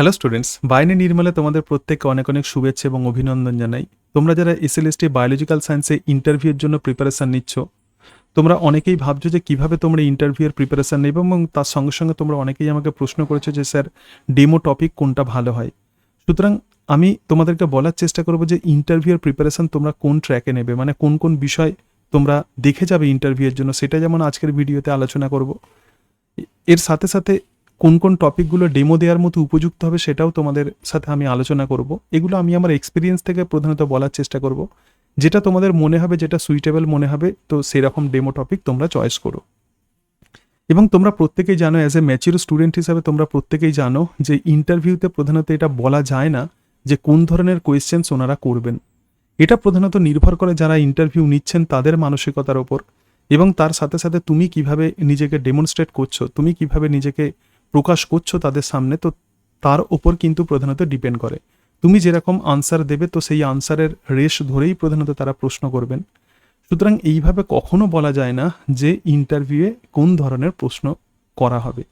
Hello students, বাইনে নির্মলে তোমাদের প্রত্যেককে অনেক অনেক শুভেচ্ছা এবং অভিনন্দন জানাই। তোমরা যারা এসএলএসটি বায়োলজিক্যাল সায়েন্সে ইন্টারভিউর জন্য প্রিপারেশন নিচ্ছ, তোমরা অনেকেই ভাবছো যে কিভাবে তোমরা ইন্টারভিউয়ের প্রিপারেশন নেবে, এবং তার সঙ্গে সঙ্গে তোমরা অনেকেই আমাকে প্রশ্ন করেছো যে স্যার ডেমো টপিক কোনটা ভালো হয়। সুতরাং আমি তোমাদেরকে বলার চেষ্টা করবো যে ইন্টারভিউয়ের প্রিপারেশন তোমরা কোন ট্র্যাকে নেবে, মানে কোন কোন বিষয় তোমরা দেখে যাবে ইন্টারভিউয়ের জন্য, সেটা যেমন আজকের ভিডিওতে আলোচনা করব। এর সাথে সাথে কোন কোন টপিকগুলো ডেমো দেওয়ার মতো উপযুক্ত হবে সেটাও তোমাদের সাথে আমি আলোচনা করব। এগুলো আমি আমার এক্সপিরিয়েন্স থেকে প্রধানত বলার চেষ্টা করব। যেটা তোমাদের মনে হবে, যেটা সুইটেবল মনে হবে, তো সেরকম ডেমো টপিক তোমরা চয়েস করো। এবং তোমরা প্রত্যেকেই জানো, অ্যাজ এ ম্যাচিউর স্টুডেন্ট হিসাবে তোমরা প্রত্যেকেই জানো যে ইন্টারভিউতে প্রধানত এটা বলা যায় না যে কোন ধরনের কোয়েশ্চেন্স ওনারা করবেন। এটা প্রধানত নির্ভর করে যারা ইন্টারভিউ নিচ্ছেন তাদের মানসিকতার ওপর, এবং তার সাথে সাথে তুমি কিভাবে নিজেকে ডেমনস্ট্রেট করছো, তুমি কিভাবে নিজেকে প্রকাশ করছো তাদের সামনে, তো তার ওপর কিন্তু প্রধানত ডিপেন্ড করে। তুমি যেরকম আনসার দেবে, তো সেই আনসারের রেশ ধরেই প্রধানত তারা প্রশ্ন করবেন। সুতরাং এইভাবে কখনো বলা যায় না যে ইন্টারভিউয়ে কোন ধরনের প্রশ্ন করা হবে।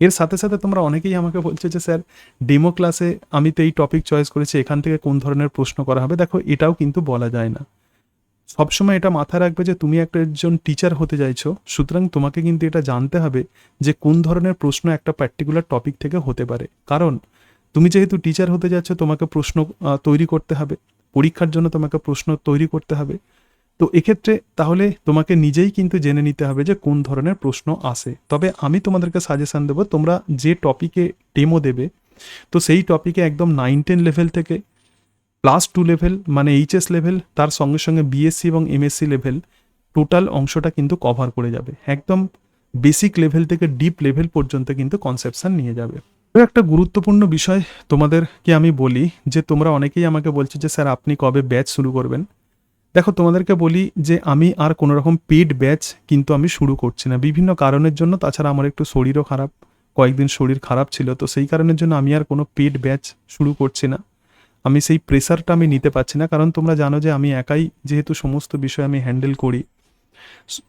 এর সাথে সাথে তোমরা অনেকেই আমাকে বলছে যে স্যার ডেমো ক্লাসে আমি তো এই টপিক চয়েস করেছি, এখান থেকে কোন ধরনের প্রশ্ন করা হবে। দেখো, এটাও কিন্তু বলা যায় না। সবসময় এটা মাথায় রাখবে যে তুমি একজন টিচার হতে চাইছো, সুতরাং তোমাকে কিন্তু এটা জানতে হবে যে কোন ধরনের প্রশ্ন একটা পার্টিকুলার টপিক থেকে হতে পারে। কারণ তুমি যেহেতু টিচার হতে যাচ্ছ, তোমাকে প্রশ্ন তৈরি করতে হবে, পরীক্ষার জন্য তোমাকে প্রশ্ন তৈরি করতে হবে। তো এক্ষেত্রে তাহলে তোমাকে নিজেই কিন্তু জেনে নিতে হবে যে কোন ধরনের প্রশ্ন আসে। তবে আমি তোমাদেরকে সাজেশন দেবো, তোমরা যে টপিকে ডেমো দেবে, তো সেই টপিকে একদম 9-10 লেভেল থেকে +2 লেভেল মানে এইচএস লেভেল, তার সঙ্গে সঙ্গে বিএসসি এবং এমএসসি লেভেল, টোটাল অংশটা কিন্তু কভার করে যাবে। একদম বেসিক লেভেল থেকে ডিপ লেভেল পর্যন্ত কিন্তু কনসেপশন নিয়ে যাবে। একটা গুরুত্বপূর্ণ বিষয় তোমাদেরকে আমি বলি যে তোমরা অনেকেই আমাকে বলছে যে স্যার আপনি কবে ব্যাচ শুরু করবেন। দেখো, তোমাদেরকে বলি যে আমি আর কোনো রকম পেড ব্যাচ কিন্তু আমি শুরু করছি না, বিভিন্ন কারণের জন্য। তাছাড়া আমার একটু শরীরও খারাপ, কয়েকদিন শরীর খারাপ ছিল, তো সেই কারণের জন্য আমি আর কোনো পেড ব্যাচ শুরু করছি না। আমি সেই প্রেসারটা আমি নিতে পারছি না, কারণ তোমরা জানো যে আমি একাই যেহেতু সমস্ত বিষয় আমি হ্যান্ডেল করি।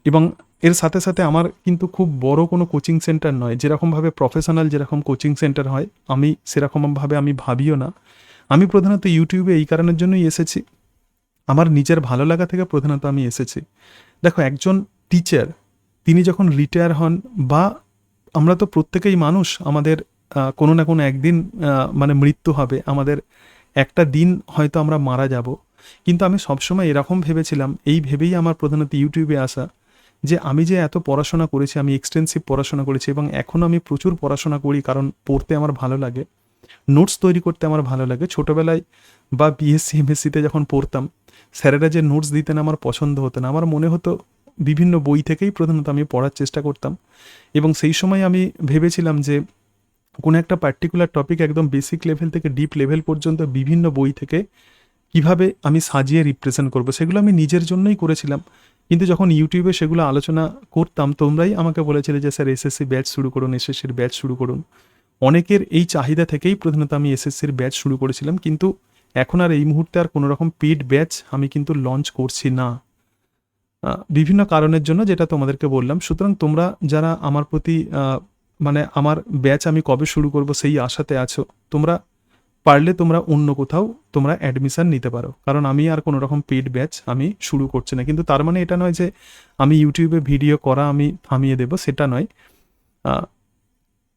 এবং এর সাথে সাথে আমার কিন্তু খুব বড় কোনো কোচিং সেন্টার নয়, যেরকমভাবে প্রফেশনাল যেরকম কোচিং সেন্টার হয় আমি সেরকমভাবে আমি ভাবিও না। আমি প্রধানত ইউটিউবে এই কারণের জন্যই এসেছি, আমার নিজের ভালো লাগা থেকে প্রধানত আমি এসেছি। দেখো, একজন টিচার তিনি যখন রিটায়ার হন, বা আমরা তো প্রত্যেকেই মানুষ, আমাদের কোনো না কোনো একদিন মানে মৃত্যু হবে, আমাদের একটা দিন হয়তো আমরা মারা যাব। কিন্তু আমি সবসময় এরকম ভেবেছিলাম, এই ভেবেই আমার প্রধানত ইউটিউবে আসা, যে আমি যে এত পড়াশোনা করেছি, আমি এক্সটেন্সিভ পড়াশোনা করেছি এবং এখনও আমি প্রচুর পড়াশোনা করি, কারণ পড়তে আমার ভালো লাগে, নোটস তৈরি করতে আমার ভালো লাগে। ছোটোবেলায় বা বিএসসি এমএসসিতে যখন পড়তাম, স্যারেরা যে নোটস দিতেন আমার পছন্দ হতো না, আমার মনে হতো বিভিন্ন বই থেকেই প্রধানত আমি পড়ার চেষ্টা করতাম। এবং সেই সময় আমি ভেবেছিলাম যে কোনো একটা পার্টিকুলার টপিক একদম বেসিক লেভেল থেকে ডিপ লেভেল পর্যন্ত বিভিন্ন বই থেকে কিভাবে আমি সাজিয়ে রিপ্রেজেন্ট করব, সেগুলো আমি নিজের জন্যই করেছিলাম। কিন্তু যখন ইউটিউবে সেগুলো আলোচনা করতাম, তোমরাই আমাকে বলেছিলে যে স্যার এসএসসি ব্যাচ শুরু করুন, এসএসসির ব্যাচ শুরু করুন। অনেকের এই চাহিদা থেকেই প্রধানত আমি এসএসসির ব্যাচ শুরু করেছিলাম, কিন্তু এখন আর এই মুহূর্তে আর কোনো রকম পেড ব্যাচ আমি কিন্তু লঞ্চ করছি না, বিভিন্ন কারণের জন্য, যেটা তোমাদেরকে বললাম। সুতরাং তোমরা যারা আমার প্রতি মানে আমার ব্যাচ আমি কবে শুরু করব সেই আশাতে আছো, তোমরা পারলে তোমরা অন্য কোথাও তোমরা অ্যাডমিশন নিতে পারো, কারণ আমি আর কোনো রকম পেড ব্যাচ আমি শুরু করছি না। কিন্তু তার মানে এটা নয় যে আমি ইউটিউবে ভিডিও করা আমি থামিয়ে দেবো, সেটা নয়।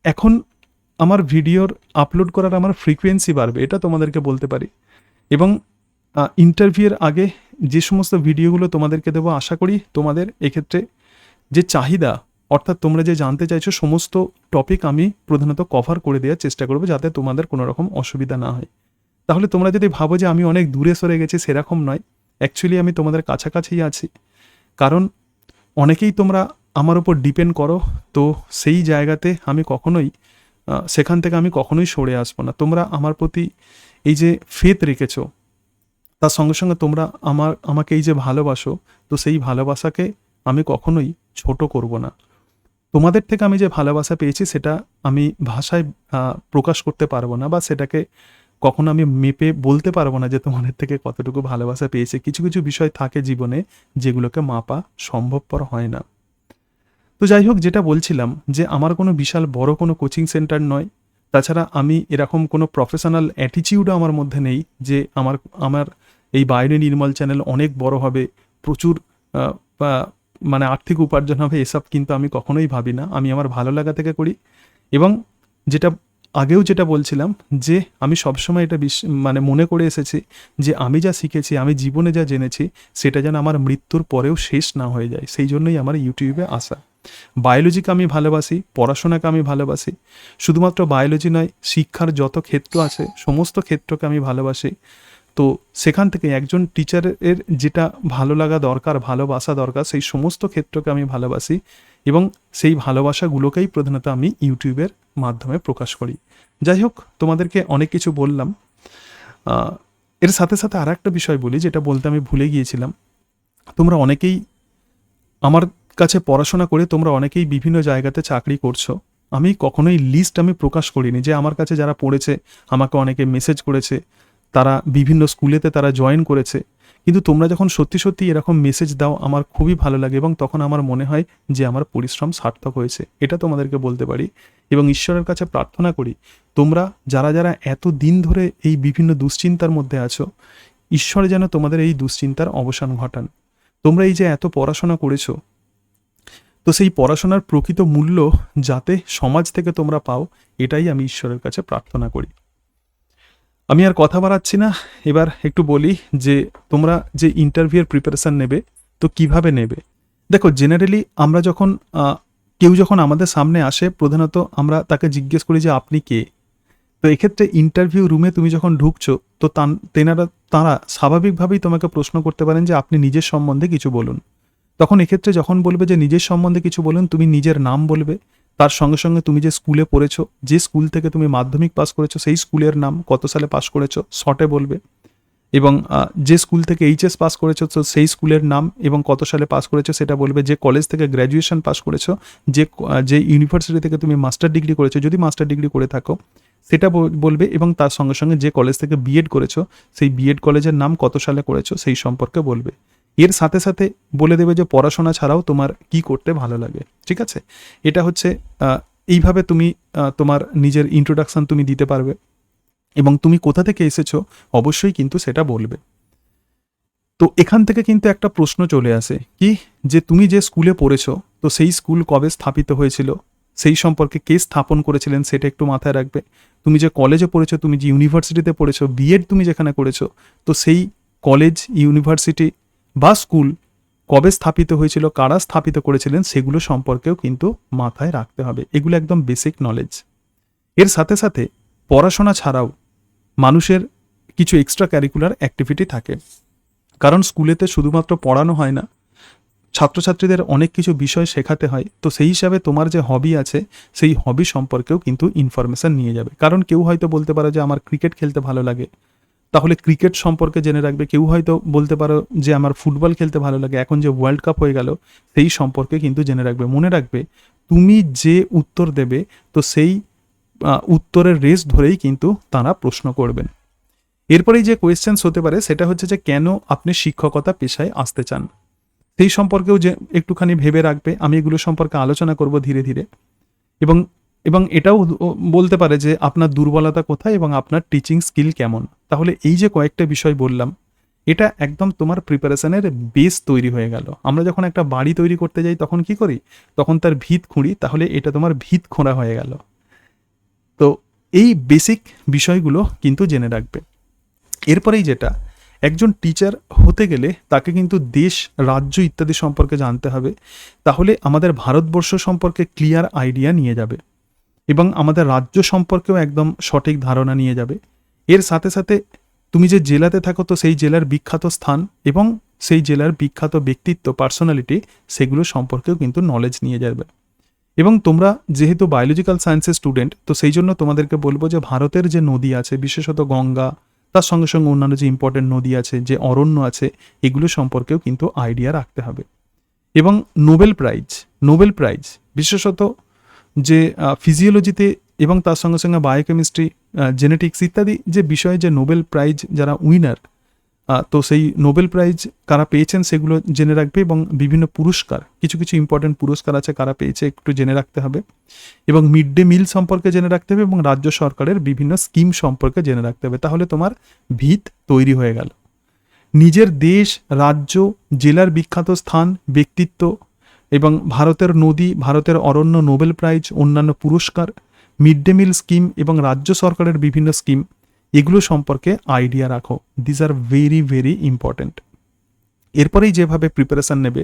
এখন আমার ভিডিওর আপলোড করার আমার ফ্রিকোয়েন্সি বাড়বে, এটা তোমাদেরকে বলতে পারি। এবং ইন্টারভিউয়ের আগে যে সমস্ত ভিডিওগুলো তোমাদেরকে দেবো, আশা করি তোমাদের এক্ষেত্রে যে চাহিদা, অর্থাৎ তোমরা যে জানতে চাইছো সমস্ত টপিক আমি প্রধানত কভার করে দেওয়ার চেষ্টা করবো, যাতে তোমাদের কোনো রকম অসুবিধা না হয়। তাহলে তোমরা যদি ভাবো যে আমি অনেক দূরে সরে গেছি, সেরকম নয়, অ্যাকচুয়ালি আমি তোমাদের কাছাকাছিই আছি। কারণ অনেকেই তোমরা আমার উপর ডিপেন্ড করো, তো সেই জায়গাতে আমি কখনোই সেখান থেকে আমি কখনোই সরে আসবো না। তোমরা আমার প্রতি এই যে ফেথ রেখেছো, তার সঙ্গে সঙ্গে তোমরা আমাকে এই যে ভালোবাসো, তো সেই ভালোবাসাকে আমি কখনোই ছোট করব না। তোমাদের থেকে আমি যে ভালোবাসা পেয়েছি সেটা আমি ভাষায় প্রকাশ করতে পারবো না, বা সেটাকে কখনো আমি মেপে বলতে পারবো না যে তোমাদের থেকে কতটুকু ভালোবাসা পেয়েছি। কিছু কিছু বিষয় থাকে জীবনে যেগুলোকে মাপা সম্ভবপর হয় না। তো যাই হোক, যেটা বলছিলাম যে আমার কোনো বিশাল বড় কোনো কোচিং সেন্টার নয়, তাছাড়া আমি এরকম কোনো প্রফেশনাল অ্যাটিচিউডও আমার মধ্যে নেই যে আমার আমার এই বায়োনি নির্মল চ্যানেল অনেক বড় হবে, প্রচুর মানে আর্থিক উপার্জন হবে, এসব কিন্তু আমি কখনোই ভাবি না। আমি আমার ভালো লাগা থেকে করি। এবং যেটা আগেও যেটা বলছিলাম যে আমি সবসময় এটা মানে মনে করে এসেছি যে আমি যা শিখেছি, আমি জীবনে যা জেনেছি, সেটা যেন আমার মৃত্যুর পরেও শেষ না হয়ে যায়। সেই জন্যই আমার ইউটিউবে আসা। বায়োলজিকে আমি ভালোবাসি, পড়াশোনাকে আমি ভালোবাসি। শুধুমাত্র বায়োলজি নয়, শিক্ষার যত ক্ষেত্র আছে সমস্ত ক্ষেত্রকে আমি ভালোবাসি। তো সেখান থেকে একজন টিচারের যেটা ভালো লাগা দরকার, ভালোবাসা দরকার, সেই সমস্ত ক্ষেত্রকে আমি ভালোবাসি এবং সেই ভালোবাসাগুলোকেই প্রধানত আমি ইউটিউবের মাধ্যমে প্রকাশ করি। যাই হোক, তোমাদেরকে অনেক কিছু বললাম। এর সাথে সাথে আর একটা বিষয় বলি, যেটা বলতে আমি ভুলে গিয়েছিলাম। তোমরা অনেকেই আমার কাছে পড়াশোনা করে তোমরা অনেকেই বিভিন্ন জায়গাতে চাকরি করছো। আমি কখনোই লিস্ট আমি প্রকাশ করিনি যে আমার কাছে যারা পড়েছে, আমাকে অনেকে মেসেজ করেছে, তারা বিভিন্ন স্কুলেতে তারা জয়েন করেছে। কিন্তু তোমরা যখন সত্যি সত্যি এরকম মেসেজ দাও, আমার খুবই ভালো লাগে এবং তখন আমার মনে হয় যে আমার পরিশ্রম সার্থক হয়েছে, এটা তোমাদেরকে বলতে পারি। এবং ঈশ্বরের কাছে প্রার্থনা করি, তোমরা যারা যারা এত দিন ধরে এই বিভিন্ন দুশ্চিন্তার মধ্যে আছো, ঈশ্বর যেন তোমাদের এই দুশ্চিন্তার অবসান ঘটান। তোমরা এই যে এত পড়াশোনা করেছো, তো সেই পড়াশোনার প্রকৃত মূল্য যাতে সমাজ থেকে তোমরা পাও, এটাই আমি ঈশ্বরের কাছে প্রার্থনা করি। আমি আর কথা বাড়াচ্ছি না, এবার একটু বলি যে তোমরা যে ইন্টারভিউয়ের প্রিপারেশান নেবে, তো কিভাবে নেবে। দেখো, জেনারেলি আমরা যখন কেউ যখন আমাদের সামনে আসে, প্রধানত আমরা তাকে জিজ্ঞেস করি যে আপনি কে। তো এক্ষেত্রে ইন্টারভিউ রুমে তুমি যখন ঢুকছো, তো তারা স্বাভাবিকভাবেই তোমাকে প্রশ্ন করতে পারেন যে আপনি নিজের সম্বন্ধে কিছু বলুন। তখন এক্ষেত্রে যখন বলবে যে নিজের সম্বন্ধে কিছু বলুন, তুমি নিজের নাম বলবে, তার সঙ্গে সঙ্গে তুমি যে স্কুলে পড়েছো, যে স্কুল থেকে তুমি মাধ্যমিক পাস করেছো সেই স্কুলের নাম, কত সালে পাস করেছো শর্টে বলবে, এবং যে স্কুল থেকে এইচএস পাস করেছো তো সেই স্কুলের নাম এবং কত সালে পাস করেছো সেটা বলবে। যে কলেজ থেকে গ্র্যাজুয়েশন পাস করেছো, যে ইউনিভার্সিটি থেকে তুমি মাস্টার ডিগ্রি করেছো, যদি মাস্টার ডিগ্রি করে থাকো সেটা বলবে, এবং তার সঙ্গে সঙ্গে যে কলেজ থেকে বিএড করেছো সেই বিএড কলেজের নাম, কত সালে করেছো সেই সম্পর্কে বলবে। এর সাথে সাথে বলে দেবে যে পড়াশোনা ছাড়াও তোমার কি করতে ভালো লাগে। ঠিক আছে, এটা হচ্ছে এইভাবে তুমি তোমার নিজের ইন্ট্রোডাকশন তুমি দিতে পারবে এবং তুমি কোথা থেকে এসেছো অবশ্যই কিন্তু সেটা বলবে। তো এখান থেকে কিন্তু একটা প্রশ্ন চলে আসে কি, যে তুমি যে স্কুলে পড়েছো তো সেই স্কুল কবে স্থাপিত হয়েছিল, সেই সম্পর্কে কে স্থাপন করেছিলেন সেটা একটু মাথায় রাখবে। তুমি যে কলেজে পড়েছো, তুমি যে ইউনিভার্সিটিতে পড়েছো, বিএড তুমি যেখানে করেছো, তো সেই কলেজ, ইউনিভার্সিটি বা স্কুল কবে স্থাপিত হয়েছিল, কারা স্থাপিত করেছিলেন, সেগুলো সম্পর্কেও কিন্তু মাথায় রাখতে হবে। এগুলো একদম বেসিক নলেজ। এর সাথে সাথে পড়াশোনা ছাড়াও মানুষের কিছু এক্সট্রা ক্যারিকুলার অ্যাক্টিভিটি থাকে, কারণ স্কুলেতে শুধুমাত্র পড়ানো হয় না, ছাত্রছাত্রীদের অনেক কিছু বিষয় শেখাতে হয়। তো সেই হিসাবে তোমার যে হবি আছে সেই হবি সম্পর্কেও কিন্তু ইনফরমেশান নিয়ে যাবে। কারণ কেউ হয়তো বলতে পারো যে আমার ক্রিকেট খেলতে ভালো লাগে, তাহলে ক্রিকেট সম্পর্কে জেনে রাখবে। কেউ হয়তো বলতে পারো যে আমার ফুটবল খেলতে ভালো লাগে, এখন যে ওয়ার্ল্ড কাপ হয়ে গেল সেই সম্পর্কে কিন্তু জেনে রাখবে। মনে রাখবে, তুমি যে উত্তর দেবে তো সেই উত্তরের রেস ধরেই কিন্তু তারা প্রশ্ন করবেন। এরপরেই যে কোয়েশ্চেন্স হতে পারে সেটা হচ্ছে যে কেন আপনি শিক্ষকতা পেশায় আসতে চান, সেই সম্পর্কেও যে একটুখানি ভেবে রাখবে। আমি এগুলো সম্পর্কে আলোচনা করব ধীরে ধীরে। এবং এবং এটাও বলতে পারে যে আপনার দুর্বলতা কোথায় এবং আপনার টিচিং স্কিল কেমন। তাহলে এই যে কয়েকটা বিষয় বললাম, এটা একদম তোমার প্রিপারেশনের বেস তৈরি হয়ে গেল। আমরা যখন একটা বাড়ি তৈরি করতে যাই তখন কি করি, তখন তার ভিত খুঁড়ি, তাহলে এটা তোমার ভিত খোঁড়া হয়ে গেল। তো এই বেসিক বিষয়গুলো কিন্তু জেনে রাখবে। এরপরেই যেটা, একজন টিচার হতে গেলে তাকে কিন্তু দেশ, রাজ্য ইত্যাদি সম্পর্কে জানতে হবে। তাহলে আমাদের ভারতবর্ষ সম্পর্কে ক্লিয়ার আইডিয়া নিয়ে যাবে এবং আমাদের রাজ্য সম্পর্কেও একদম সঠিক ধারণা নিয়ে যাবে। এর সাথে সাথে তুমি যে জেলাতে থাকো তো সেই জেলার বিখ্যাত স্থান এবং সেই জেলার বিখ্যাত ব্যক্তিত্ব, পার্সোনালিটি, সেগুলো সম্পর্কেও কিন্তু নলেজ নিয়ে যাবে। এবং তোমরা যেহেতু বায়োলজিক্যাল সায়েন্সের স্টুডেন্ট, তো সেই জন্য তোমাদেরকে বলবো যে ভারতের যে নদী আছে, বিশেষত গঙ্গা, তার সঙ্গে সঙ্গে অন্যান্য যে ইম্পর্টেন্ট নদী আছে, যে অরণ্য আছে, এগুলো সম্পর্কেও কিন্তু আইডিয়া রাখতে হবে। এবং নোবেল প্রাইজ বিশেষত যে ফিজিওলজিতে এবং তার সঙ্গে সঙ্গে বায়োকেমিস্ট্রি, জেনেটিক্স ইত্যাদি যে বিষয়ে যে নোবেল প্রাইজ যারা উইনার, তো সেই নোবেল প্রাইজ কারা পেয়েছেন সেগুলো জেনে রাখবে, এবং বিভিন্ন পুরস্কার, কিছু কিছু ইম্পর্টেন্ট পুরস্কার আছে কারা পেয়েছে একটু জেনে রাখতে হবে, এবং মিড ডে মিল সম্পর্কে জেনে রাখতে হবে, এবং রাজ্য সরকারের বিভিন্ন স্কিম সম্পর্কে জেনে রাখতে হবে। তাহলে তোমার ভিত তৈরি হয়ে গেল। নিজের দেশ, রাজ্য, জেলার বিখ্যাত স্থান, ব্যক্তিত্ব এবং ভারতের নদী, ভারতের অরণ্য, নোবেল প্রাইজ, অন্যান্য পুরস্কার, মিড ডে মিল স্কিম এবং রাজ্য সরকারের বিভিন্ন স্কিম, এগুলো সম্পর্কে আইডিয়া রাখো। This are very very important. এরপরেই যেভাবে প্রিপারেশান নেবে,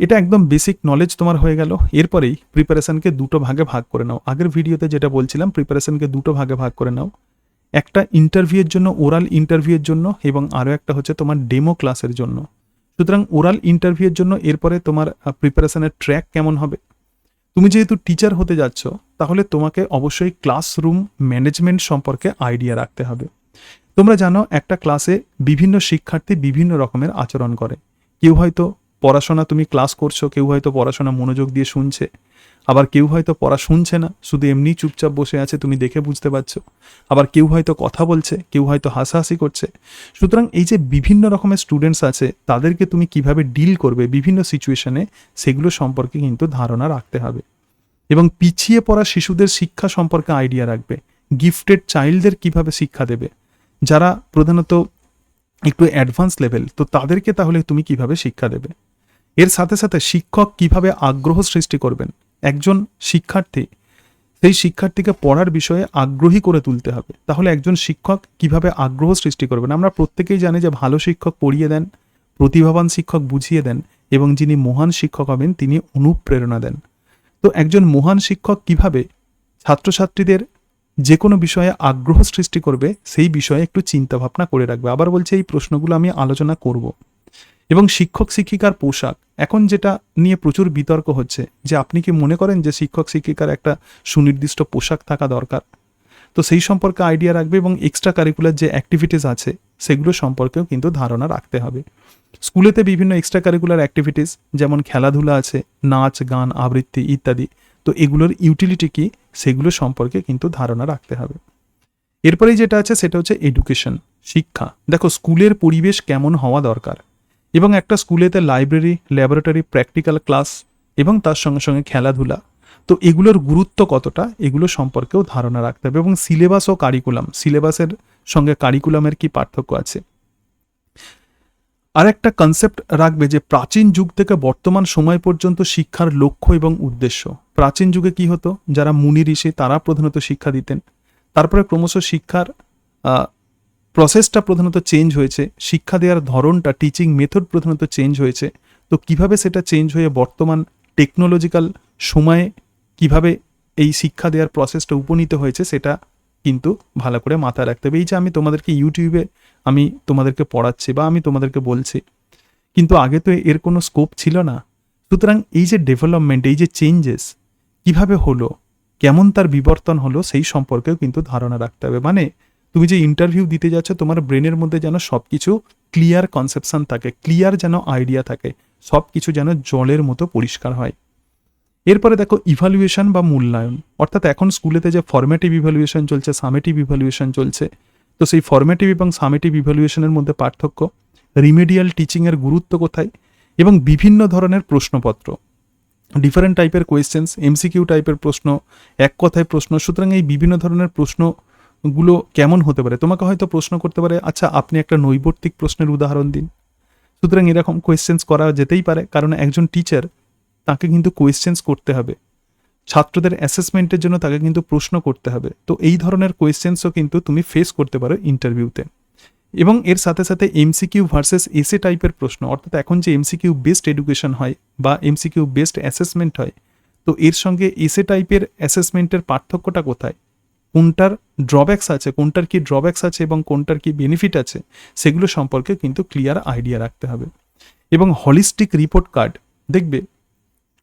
এটা একদম বেসিক নলেজ তোমার হয়ে গেল। এরপরেই প্রিপারেশানকে দুটো ভাগে ভাগ করে নাও। আগের ভিডিওতে যেটা বলছিলাম, প্রিপারেশানকে দুটো ভাগে ভাগ করে নাও। একটা ইন্টারভিউয়ের জন্য, ওরাল ইন্টারভিউয়ের জন্য, এবং আরও একটা হচ্ছে তোমার ডেমো ক্লাসের জন্য। সুতরাং ওরাল ইন্টারভিউয়ের জন্য এরপরে তোমার প্রিপারেশানের ট্র্যাক কেমন হবে? তুমি যেহেতু টিচার হতে যাচ্ছ, তাহলে তোমাকে অবশ্যই ক্লাসরুম ম্যানেজমেন্ট সম্পর্কে আইডিয়া রাখতে হবে। তোমরা জানো একটা ক্লাসে বিভিন্ন শিক্ষার্থী বিভিন্ন রকমের আচরণ করে। কেউ হয়তো পড়াশোনা, তুমি ক্লাস করছো, কেউ হয়তো পড়াশোনা মনোযোগ দিয়ে শুনছে, আবার কেউ হয়তো পড়া শুনছে না, শুধু এমনি চুপচাপ বসে আছে, তুমি দেখে বুঝতে পারছো। আবার কেউ হয়তো কথা বলছে, কেউ হয়তো হাসাহাসি করছে। সুতরাং এই যে বিভিন্ন রকমের স্টুডেন্টস আছে, তাদেরকে তুমি কিভাবে ডিল করবে বিভিন্ন সিচুয়েশনে, সেগুলো সম্পর্কে কিন্তু ধারণা রাখতে হবে। এবং পিছিয়ে পড়া শিশুদের শিক্ষা সম্পর্কে আইডিয়া রাখবে। গিফটেড চাইল্ডদের কিভাবে শিক্ষা দেবে, যারা প্রধানত একটু অ্যাডভান্স লেভেল, তো তাদেরকে তাহলে তুমি কিভাবে শিক্ষা দেবে। এর সাথে সাথে শিক্ষক কিভাবে আগ্রহ সৃষ্টি করবেন। একজন শিক্ষার্থী, সেই শিক্ষার্থীকে পড়ার বিষয়ে আগ্রহী করে তুলতে হবে। তাহলে একজন শিক্ষক কিভাবে আগ্রহ সৃষ্টি করবেন? আমরা প্রত্যেকেই জানি যে ভালো শিক্ষক পড়িয়ে দেন, প্রতিভাবান শিক্ষক বুঝিয়ে দেন, এবং যিনি মহান শিক্ষক হবেন তিনি অনুপ্রেরণা দেন। তো একজন মহান শিক্ষক কিভাবে ছাত্রছাত্রীদের যে কোনো বিষয়ে আগ্রহ সৃষ্টি করবে, সেই বিষয়ে একটু চিন্তা ভাবনা করে রাখবে। আবার বলছে, এই প্রশ্নগুলো আমি আলোচনা করব। এবং শিক্ষক শিক্ষিকার পোশাক, এখন যেটা নিয়ে প্রচুর বিতর্ক হচ্ছে, যে আপনি কি মনে করেন যে শিক্ষক শিক্ষিকার একটা সুনির্দিষ্ট পোশাক থাকা দরকার? তো সেই সম্পর্কে আইডিয়া রাখবে, এবং এক্সট্রা কারিকুলার যে অ্যাক্টিভিটিস আছে সেগুলো সম্পর্কেও কিন্তু ধারণা রাখতে হবে। স্কুলেতে বিভিন্ন এক্সট্রা কারিকুলার অ্যাক্টিভিটিস, যেমন খেলাধুলা আছে, নাচ, গান, আবৃত্তি ইত্যাদি, তো এগুলোর ইউটিলিটি কি, সেগুলো সম্পর্কে কিন্তু ধারণা রাখতে হবে। এরপরেই যেটা আছে সেটা হচ্ছে এডুকেশন, শিক্ষা। দেখো স্কুলের পরিবেশ কেমন হওয়া দরকার, এবং একটা স্কুলেতে লাইব্রেরি, ল্যাবরেটরি, প্র্যাকটিক্যাল ক্লাস এবং তার সঙ্গে সঙ্গে খেলাধুলা, তো এগুলোর গুরুত্ব কতটা, এগুলো সম্পর্কেও ধারণা রাখতে হবে। এবং সিলেবাস ও কারিকুলাম, সিলেবাসের সঙ্গে কারিকুলামের কি পার্থক্য আছে। আর একটা কনসেপ্ট রাখবে যে প্রাচীন যুগ থেকে বর্তমান সময় পর্যন্ত শিক্ষার লক্ষ্য এবং উদ্দেশ্য। প্রাচীন যুগে কি হতো, যারা মুনি ঋষি তারা প্রধানত শিক্ষা দিতেন, তারপরে ক্রমশ শিক্ষার প্রসেসটা প্রধানত চেঞ্জ হয়েছে, শিক্ষা দেওয়ার ধরনটা, টিচিং মেথড প্রধানত চেঞ্জ হয়েছে। তো কিভাবে সেটা চেঞ্জ হয়ে বর্তমান টেকনোলজিক্যাল সময়ে কিভাবে এই শিক্ষা দেওয়ার প্রসেসটা উপনীত হয়েছে, সেটা কিন্তু ভালো করে মাথায় রাখতে হবে। এই যে আমি তোমাদেরকে ইউটিউবে আমি তোমাদেরকে পড়াচ্ছি বা আমি তোমাদেরকে বলছি, কিন্তু আগে তো এর কোনো স্কোপ ছিল না। সুতরাং এই যে ডেভেলপমেন্ট, এই যে চেঞ্জেস কিভাবে হলো, কেমন তার বিবর্তন হলো, সেই সম্পর্কেও কিন্তু ধারণা রাখতে হবে। মানে তুমি যে ইন্টারভিউ দিতে যাচ্ছ, তোমার ব্রেনের মধ্যে যেন সব কিছু ক্লিয়ার কনসেপশন থাকে, ক্লিয়ার যেন আইডিয়া থাকে, সব কিছু যেন জলের মতো পরিষ্কার হয়। এরপরে দেখো ইভালুয়েশন বা মূল্যায়ন, অর্থাৎ এখন স্কুলেতে যে ফরম্যাটিভ ইভালুয়েশন চলছে, সামেটিভ ইভালুয়েশন চলছে, তো সেই ফরম্যাটিভ এবং সামেটিভ ইভালুয়েশনের মধ্যে পার্থক্য, রিমেডিয়াল টিচিংয়ের গুরুত্ব কোথায়, এবং বিভিন্ন ধরনের প্রশ্নপত্র, ডিফারেন্ট টাইপের কোয়েশ্চেন্স, এমসিকিউ টাইপের প্রশ্ন, এক কথায় প্রশ্ন। সুতরাং এই বিভিন্ন ধরনের প্রশ্নগুলো কেমন হতে পারে, তোমাকে হয়তো প্রশ্ন করতে পারে, আচ্ছা আপনি একটা নৈবর্তিক প্রশ্নের উদাহরণ দিন। সুতরাং এরকম কোয়েশ্চেন্স করা যেতেই পারে, কারণ একজন টিচার, তাকে কিন্তু কোয়েশ্চেন্স করতে হবে, ছাত্রদের অ্যাসেসমেন্টের জন্য তাকে কিন্তু প্রশ্ন করতে হবে। তো এই ধরনের কোয়েশ্চেন্সও কিন্তু তুমি ফেস করতে পারো ইন্টারভিউতে। এবং এর সাথে সাথে এমসিকিউ ভার্সেস এসে টাইপের প্রশ্ন, অর্থাৎ এখন যে এমসিকিউ বেসড এডুকেশন হয় বা এমসিকিউ বেসড অ্যাসেসমেন্ট হয়, তো এর সঙ্গে এসে টাইপের অ্যাসেসমেন্টের পার্থক্যটা কোথায়, কোনটার ড্রব্যাকস আছে, কোনটার কি ড্রব্যাকস আছে এবং কোনটার কি বেনিফিট আছে, সেগুলো সম্পর্কে কিন্তু ক্লিয়ার আইডিয়া রাখতে হবে। এবং হলিস্টিক রিপোর্ট কার্ড, দেখবে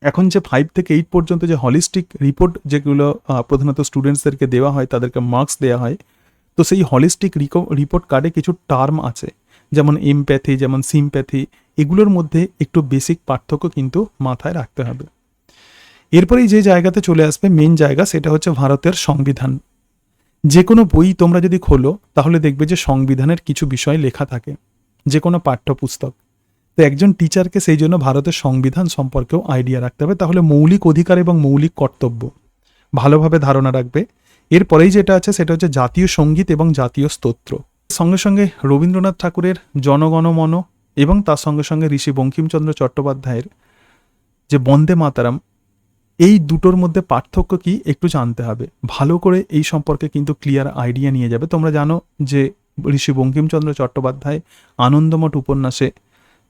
এখন যে 5 থেকে 8 পর্যন্ত যে হলিস্টিক রিপোর্ট যেগুলো প্রধানত স্টুডেন্টসদেরকে দেওয়া হয়, তাদেরকে মার্কস দেওয়া হয়, তো সেই হলিস্টিক রিপোর্ট কার্ডে কিছু টার্ম আছে, যেমন এমপ্যাথি, যেমন সিম্প্যাথি, এগুলোর মধ্যে একটু বেসিক পার্থক্য কিন্তু মাথায় রাখতে হবে। এরপরেই যে জায়গাতে চলে আসবে মেন জায়গা, সেটা হচ্ছে ভারতের সংবিধান। যে কোনো বই তোমরা যদি খোলো, তাহলে দেখবে যে সংবিধানের কিছু বিষয় লেখা থাকে। যে কোনো পাঠ্যপুস্তক। তো একজন টিচারকে সেই জন্য ভারতের সংবিধান সম্পর্কেও আইডিয়া রাখতে হবে, তাহলে মৌলিক অধিকার এবং মৌলিক কর্তব্য ভালোভাবে ধারণা রাখবে। এরপরেই যেটা আছে সেটা হচ্ছে জাতীয় সঙ্গীত এবং জাতীয় স্তোত্র। সঙ্গে সঙ্গে রবীন্দ্রনাথ ঠাকুরের জনগণমন এবং তার সঙ্গে সঙ্গে ঋষি বঙ্কিমচন্দ্র চট্টোপাধ্যায়ের যে বন্দে মাতারাম, এই দুটোর মধ্যে পার্থক্য কি একটু জানতে হবে। ভালো করে এই সম্পর্কে কিন্তু ক্লিয়ার আইডিয়া নিয়ে যাবে। তোমরা জানো যে ঋষি বঙ্কিমচন্দ্র চট্টোপাধ্যায় আনন্দমঠ উপন্যাসে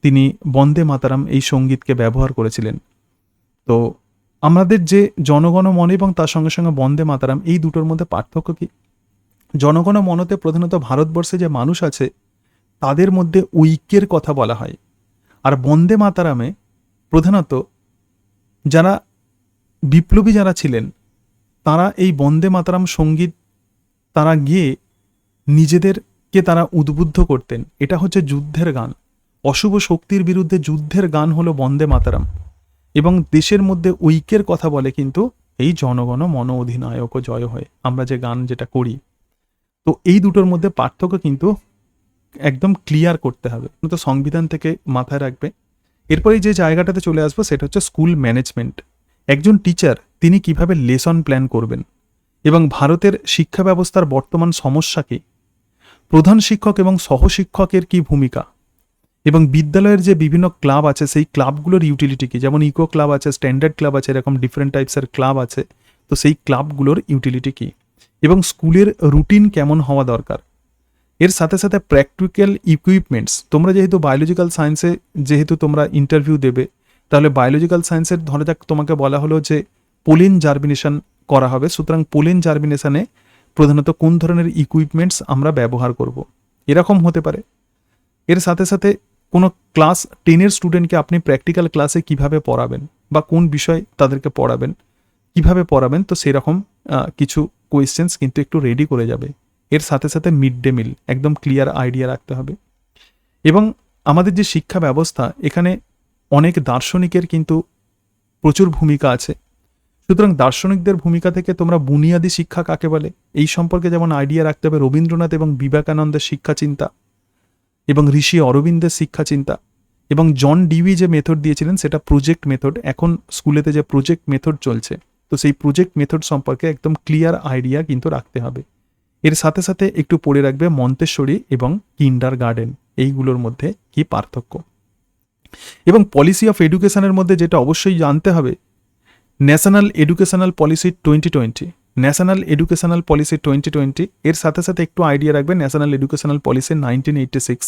তিনি বন্দে মাতারাম এই সঙ্গীতকে ব্যবহার করেছিলেন। তো আমাদের যে জনগণমন এবং তার সঙ্গে সঙ্গে বন্দে মাতারাম, এই দুটোর মধ্যে পার্থক্য কি? জনগণমনতে প্রধানত ভারতবর্ষে যে মানুষ আছে তাদের মধ্যে ঐক্যের কথা বলা হয়, আর বন্দে মাতারামে প্রধানত যারা বিপ্লবী যারা ছিলেন তারা এই বন্দে মাতারাম সঙ্গীত তারা গিয়ে নিজেদেরকে তারা উদ্বুদ্ধ করতেন। এটা হচ্ছে যুদ্ধের গান, অশুভ শক্তির বিরুদ্ধে যুদ্ধের গান হলো বন্দে মাতারাম, এবং দেশের মধ্যে ঐক্যের কথা বলে কিন্তু এই জনগণ মন অধিনায়ক জয় হয়, আমরা যে গান যেটা করি। তো এই দুটোর মধ্যে পার্থক্য কিন্তু একদম ক্লিয়ার করতে হবে, তো সংবিধান থেকে মাথায় রাখবে। এরপরে যে জায়গাটাতে চলে আসবো সেটা হচ্ছে স্কুল ম্যানেজমেন্ট। একজন টিচার তিনি কিভাবে লেসন প্ল্যান করবেন এবং ভারতের শিক্ষা ব্যবস্থার বর্তমান সমস্যা কি, প্রধান শিক্ষক এবং সহশিক্ষকের কি ভূমিকা, এবং বিদ্যালয়ের যে বিভিন্ন ক্লাব আছে সেই ক্লাবগুলোর ইউটিলিটি কি, যেমন ইকো ক্লাব আছে, স্ট্যান্ডার্ড ক্লাব আছে, এরকম ডিফারেন্ট টাইপসের ক্লাব আছে, তো সেই ক্লাবগুলোর ইউটিলিটি কি, এবং স্কুলের রুটিন কেমন হওয়া দরকার। এর সাথে সাথে প্র্যাকটিক্যাল ইকুইপমেন্টস, তোমরা যেহেতু বায়োলজিক্যাল সায়েন্সে যেহেতু তোমরা ইন্টারভিউ দেবে, তাহলে বায়োলজিক্যাল সায়েন্সের ধরে যাক তোমাকে বলা হলো যে পোলেন জার্মিনেশন করা হবে, সুতরাং পোলেন জার্মিনেশনে প্রধানত কোন ধরনের ইকুইপমেন্টস আমরা ব্যবহার করব, এরকম হতে পারে। এর সাথে সাথে কোনো ক্লাস 10-এর স্টুডেন্টকে আপনি প্র্যাকটিক্যাল ক্লাসে কিভাবে পড়াবেন বা কোন বিষয় তাদেরকে পড়াবেন, কিভাবে পড়াবেন, তো সেরকম কিছু কোয়েশ্চেন্স কিন্তু একটু রেডি করে যাবে। এর সাথে সাথে মিড ডে মিল একদম ক্লিয়ার আইডিয়া রাখতে হবে। এবং আমাদের যে শিক্ষা ব্যবস্থা, এখানে অনেক দার্শনিকের কিন্তু প্রচুর ভূমিকা আছে, সুতরাং দার্শনিকদের ভূমিকা থেকে তোমরা বুনিয়াদী শিক্ষা কাকে বলে এই সম্পর্কে যেমন আইডিয়া রাখতে হবে। রবীন্দ্রনাথ এবং বিবেকানন্দের শিক্ষা চিন্তা এবং ঋষি অরবিন্দের শিক্ষা চিন্তা, এবং জন ডিউই যে মেথড দিয়েছিলেন সেটা প্রজেক্ট মেথড। এখন স্কুলেতে যে প্রজেক্ট মেথড চলছে, তো সেই প্রজেক্ট মেথড সম্পর্কে একদম ক্লিয়ার আইডিয়া কিন্তু রাখতে হবে। এর সাথে সাথে একটু পড়ে রাখবে মন্তেশ্বরী এবং কিন্ডার গার্ডেন, এইগুলোর মধ্যে কি পার্থক্য। এবং পলিসি অফ এডুকেশনের মধ্যে যেটা অবশ্যই জানতে হবে, national educational policy 2020, national educational policy 2020, এর সাথে সাথে একটু আইডিয়া রাখবে ন্যাশনাল এডুকেশনাল পলিসি 1986,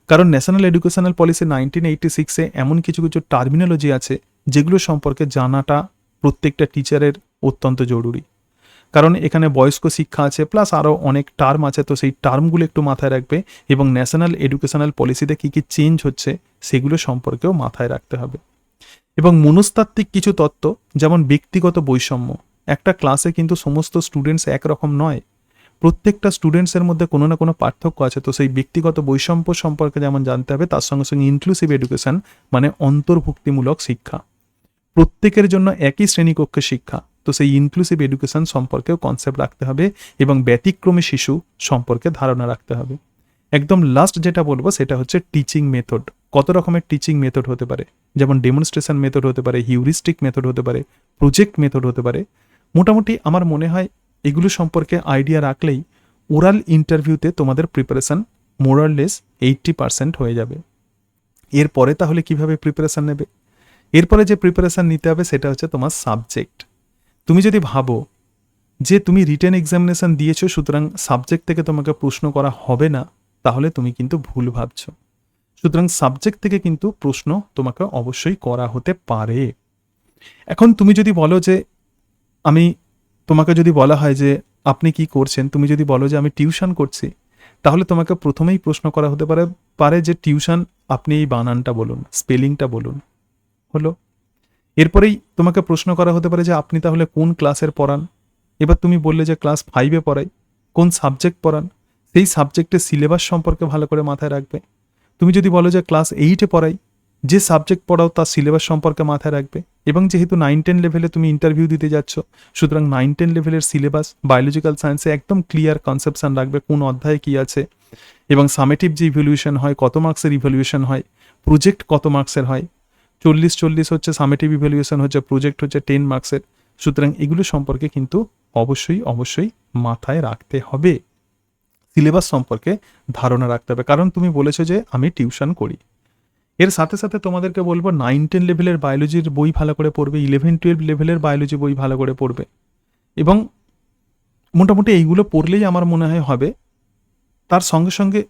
কারণ ন্যাশনাল এডুকেশনাল পলিসি 1986-এ এমন কিছু কিছু টার্মিনোলজি আছে যেগুলো সম্পর্কে জানাটা প্রত্যেকটা টিচারের অত্যন্ত জরুরি, কারণ এখানে বয়স্ক শিক্ষা আছে প্লাস আরও অনেক টার্ম আছে, তো সেই টার্মগুলো একটু মাথায় রাখবে এবং ন্যাশনাল এডুকেশনাল পলিসিতে কী কী চেঞ্জ হচ্ছে সেগুলো সম্পর্কেও মাথায় রাখতে হবে। এবং মনস্তাত্ত্বিক কিছু তত্ত্ব, যেমন ব্যক্তিগত বৈষম্য। একটা ক্লাসে কিন্তু সমস্ত স্টুডেন্টস একরকম নয়, প্রত্যেকটা স্টুডেন্টসের মধ্যে কোনো না কোনো পার্থক্য আছে, তো সেই ব্যক্তিগত বৈষম্য সম্পর্কে যেমন জানতে হবে, তার সঙ্গে সঙ্গে ইনক্লুসিভ এডুকেশন মানে অন্তর্ভুক্তিমূলক শিক্ষা, প্রত্যেকের জন্য একই শ্রেণীকক্ষে শিক্ষা, তো সেই ইনক্লুসিভ এডুকেশন সম্পর্কেও কনসেপ্ট রাখতে হবে এবং ব্যতিক্রমী শিশু সম্পর্কে ধারণা রাখতে হবে। একদম লাস্ট যেটা বলবো সেটা হচ্ছে টিচিং মেথড। কত রকমের টিচিং মেথড হতে পারে, যেমন ডেমনস্ট্রেশন মেথড হতে পারে, হিউরিস্টিক মেথড হতে পারে, প্রজেক্ট মেথড হতে পারে। মোটামুটি আমার মনে হয় এগুলো সম্পর্কে আইডিয়া রাখলেই ওরাল ইন্টারভিউতে তোমাদের প্রিপারেশান মোরাললেস 80% হয়ে যাবে। এরপরে তাহলে কিভাবে প্রিপারেশান নেবে? এরপরে যে প্রিপারেশান নিতে হবে সেটা হচ্ছে তোমার সাবজেক্ট। তুমি যদি ভাবো যে তুমি রিটেন এক্সামিনেশন দিয়েছো সুতরাং সাবজেক্ট থেকে তোমাকে প্রশ্ন করা হবে না, তাহলে তুমি কিন্তু ভুল ভাবছো। সুতরাং সাবজেক্ট থেকে কিন্তু প্রশ্ন তোমাকে অবশ্যই করা হতে পারে। এখন তুমি যদি বলো যে তোমাকে যদি বলা হয় যে আপনি কি করছেন, তুমি যদি বলো যে আমি টিউশন করছি, তাহলে তোমাকে প্রথমেই প্রশ্ন করা হতে পারে যে টিউশন আপনি এই বানানটা বলুন, স্পেলিংটা বলুন, হলো। এরপরেই তোমাকে প্রশ্ন করা হতে পারে যে আপনি তাহলে কোন ক্লাসের পড়ান। এবার তুমি বললে যে ক্লাস 5-এ পড়াই, কোন সাবজেক্ট পড়ান, সেই সাবজেক্টের সিলেবাস সম্পর্কে ভালো করে মাথায় রাখবে। তুমি যদি বলো যে ক্লাস 8-এ পড়াই, যে সাবজেক্ট পড়াও তার সিলেবাস সম্পর্কে মাথায় রাখবে। এবং যেহেতু 9-10 লেভেলে তুমি ইন্টারভিউ দিতে যাচ্ছ, সুতরাং 9-10 লেভেলের সিলেবাস বায়োলজিক্যাল সায়েন্সে একদম ক্লিয়ার কনসেপশন রাখবে, কোন অধ্যায়ে কী আছে, এবং সামেটিভ যে ইভ্যালুয়েশন হয়, কত মার্কসের ইভ্যালুয়েশন হয়, প্রজেক্ট কত মার্কসের হয়, 40 হচ্ছে সামেটিভ ইভ্যালুয়েশন, হচ্ছে প্রজেক্ট হচ্ছে 10 মার্কসের। সুতরাং এগুলো সম্পর্কে কিন্তু অবশ্যই মাথায় রাখতে হবে, সিলেবাস সম্পর্কে ধারণা রাখতে হবে। কারণ তুমি বলেছো যে আমি টিউশন করি। এর সাথে সাথে তোমাদেরকে বলবো 9-10 লেভেলের বায়োলজির বই ভালো করে পড়বে, 11-12 লেভেলের বায়োলজি বই ভালো করে পড়বে, এবং মোটামুটি এইগুলো পড়লেই আমার মনে হয় হবে। তার সঙ্গে সঙ্গে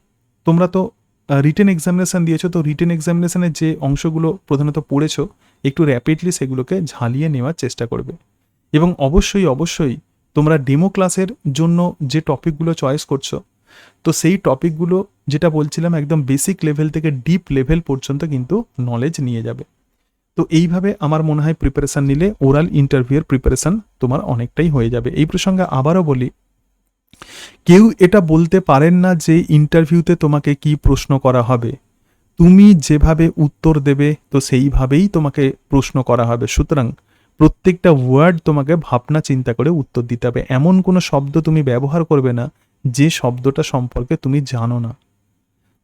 তোমরা তো রিটেন এক্সামিনেশান দিয়েছো, তো রিটেন এক্সামিনেশানের যে অংশগুলো প্রধানত পড়েছো একটু র্যাপিডলি সেগুলোকে ঝালিয়ে নেওয়ার চেষ্টা করবে। এবং অবশ্যই তোমরা ডেমো ক্লাসের জন্য যে টপিকগুলো চয়েস করছো, তো সেই টপিকগুলো যেটা বলছিলাম একদম বেসিক লেভেল থেকে ডিপ লেভেল পর্যন্ত কিন্তু নলেজ নিয়ে যাবে। তো এইভাবে আমার মনে হয় প্রিপারেশান নিলে ওরাল ইন্টারভিউয়ের প্রিপারেশান তোমার অনেকটাই হয়ে যাবে। এই প্রসঙ্গে আবারও বলি, কেউ এটা বলতে পারেন না যে ইন্টারভিউতে তোমাকে কি প্রশ্ন করা হবে। তুমি যেভাবে উত্তর দেবে তো সেইভাবেই তোমাকে প্রশ্ন করা হবে। সুতরাং প্রত্যেকটা ওয়ার্ড তোমাকে ভাবনা চিন্তা করে উত্তর দিতে হবে। এমন কোনো শব্দ তুমি ব্যবহার করবে না যে শব্দটা সম্পর্কে তুমি জানো না।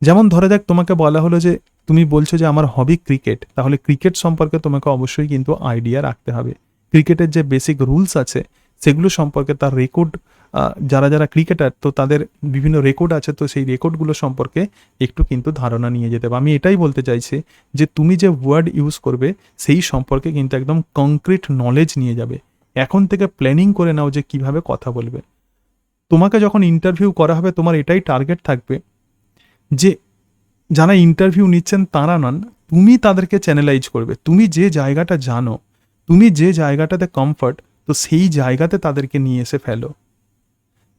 যেমন ধরা যাক তোমাকে বলা হলো যে তুমি বলছো যে আমার হবি ক্রিকেট, তাহলে ক্রিকেট সম্পর্কে তোমাকে অবশ্যই কিন্তু আইডিয়া রাখতে হবে। ক্রিকেটের যে বেসিক রুলস আছে সেগুলো সম্পর্কে, তার রেকর্ড, যারা ক্রিকেটার তো তাদের বিভিন্ন রেকর্ড আছে, তো সেই রেকর্ডগুলো সম্পর্কে একটু কিন্তু ধারণা নিয়ে যেতে হবে। আমি এটাই বলতে চাইছি যে তুমি যে ওয়ার্ড ইউজ করবে সেই সম্পর্কে কিন্তু একদম কংক্রিট নলেজ নিয়ে যাবে। এখন থেকে প্ল্যানিং করে নাও যে কিভাবে কথা বলবে। তোমাকে যখন ইন্টারভিউ করা হবে তোমার এটাই টার্গেট থাকবে যে যারা ইন্টারভিউ নিচ্ছেন তারা নন, তুমি তাদেরকে চ্যানেলাইজ করবে। তুমি যে জায়গাটা জানো, তুমি যে জায়গাটাতে কমফর্ট, তো সেই জায়গাতে তাদেরকে নিয়ে এসে ফেলো।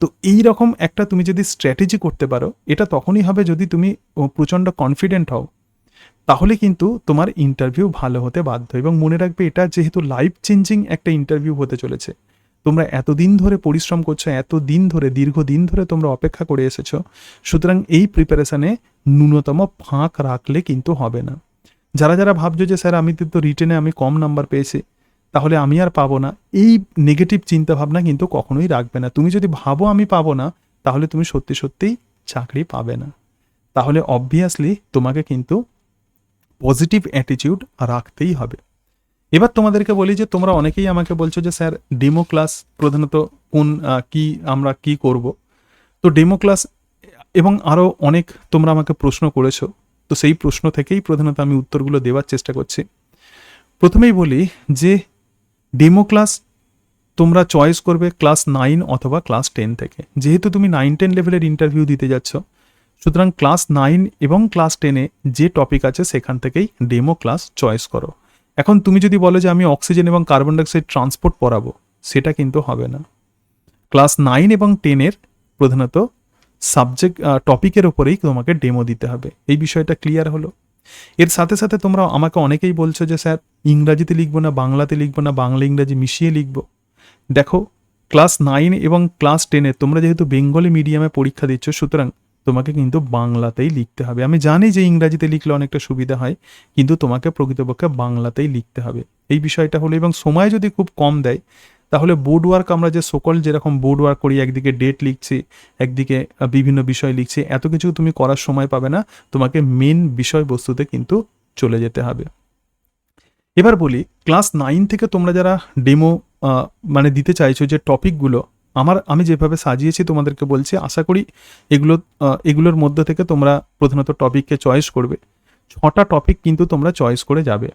তো এই রকম একটা তুমি যদি স্ট্র্যাটেজি করতে পারো, এটা তখনই হবে যদি তুমি প্রচণ্ড কনফিডেন্ট হও, তাহলে কিন্তু তোমার ইন্টারভিউ ভালো হতে বাধ্য। এবং মনে রাখবে এটা যেহেতু লাইফ চেঞ্জিং একটা ইন্টারভিউ হতে চলেছে, তোমরা এতদিন ধরে পরিশ্রম করছো, দীর্ঘদিন ধরে তোমরা অপেক্ষা করে এসেছো, সুতরাং এই প্রিপারেশানে ন্যূনতম ফাঁক রাখলে কিন্তু হবে না। যারা ভাবছো যে স্যার আমি তো রিটেনে আমি কম নাম্বার পেয়েছি, তাহলে আমি আর পাবো না, এই নেগেটিভ চিন্তাভাবনা কিন্তু কখনোই রাখবে না। তুমি যদি ভাবো আমি পাবো না, তাহলে তুমি সত্যিই চাকরি পাবে না। তাহলে অবভিয়াসলি তোমাকে কিন্তু পজিটিভ অ্যাটিটিউড রাখতেই হবে। এবার তোমাদেরকে বলি যে তোমরা অনেকেই আমাকে বলছো যে স্যার ডেমো ক্লাস প্রধানত কোন আমরা কি করব। তো ডেমো ক্লাস এবং আরও অনেক তোমরা আমাকে প্রশ্ন করেছো, তো সেই প্রশ্ন থেকেই প্রধানত আমি উত্তরগুলো দেওয়ার চেষ্টা করছি। প্রথমেই বলি যে ডেমো ক্লাস তোমরা চয়েস করবে ক্লাস 9 অথবা ক্লাস 10 থেকে। যেহেতু তুমি 9-10 লেভেলের ইন্টারভিউ দিতে যাচ্ছ, সুতরাং ক্লাস 9 এবং ক্লাস 10-এ যে টপিক আছে সেখান থেকেই ডেমো ক্লাস চয়েস করো। এখন তুমি যদি বলো যে আমি অক্সিজেন এবং কার্বন ডাইঅক্সাইড ট্রান্সপোর্ট পড়াবো, সেটা কিন্তু হবে না। ক্লাস 9 এবং 10-এর প্রধানত সাবজেক্ট টপিকের ওপরেই তোমাকে ডেমো দিতে হবে। এই বিষয়টা ক্লিয়ার হলো। এর সাথে সাথে তোমরা আমাকে অনেকেই বলছো যে স্যার ইংরাজিতে লিখবো না বাংলাতে লিখবো না, বাংলা ইংরাজি মিশিয়ে লিখবো। দেখো, ক্লাস 9 এবং ক্লাস 10-এ তোমরা যেহেতু বেঙ্গলি মিডিয়ামে পরীক্ষা দিচ্ছ, সুতরাং তোমাকে কিন্তু বাংলাতেই লিখতে হবে। আমি জানি যে ইংরাজিতে লিখলে অনেকটা সুবিধা হয়, কিন্তু তোমাকে প্রকৃতপক্ষে বাংলাতেই লিখতে হবে। এই বিষয়টা হলো, এবং সময় যদি খুব কম দেয় তাহলে বোর্ড ওয়ার্ক, আমরা যে সকল যেরকম বোর্ড ওয়ার্ক করি, একদিকে ডেট লিখছি, একদিকে বিভিন্ন বিষয় লিখছি, এত কিছু তুমি করার সময় পাবে না। তোমাকে মেন বিষয়বস্তুতে কিন্তু চলে যেতে হবে। এবার বলি, ক্লাস 9 থেকে তোমরা যারা ডেমো মানে দিতে চাইছো, যে টপিকগুলো আমি যেভাবে সাজিয়েছি তোমাদেরকে বলছি, আশা করি এগুলোর মধ্যে থেকে তোমরা প্রধানত টপিককে চয়েস করবে। 6টা টপিক কিন্তু তোমরা চয়েস করে যাবে।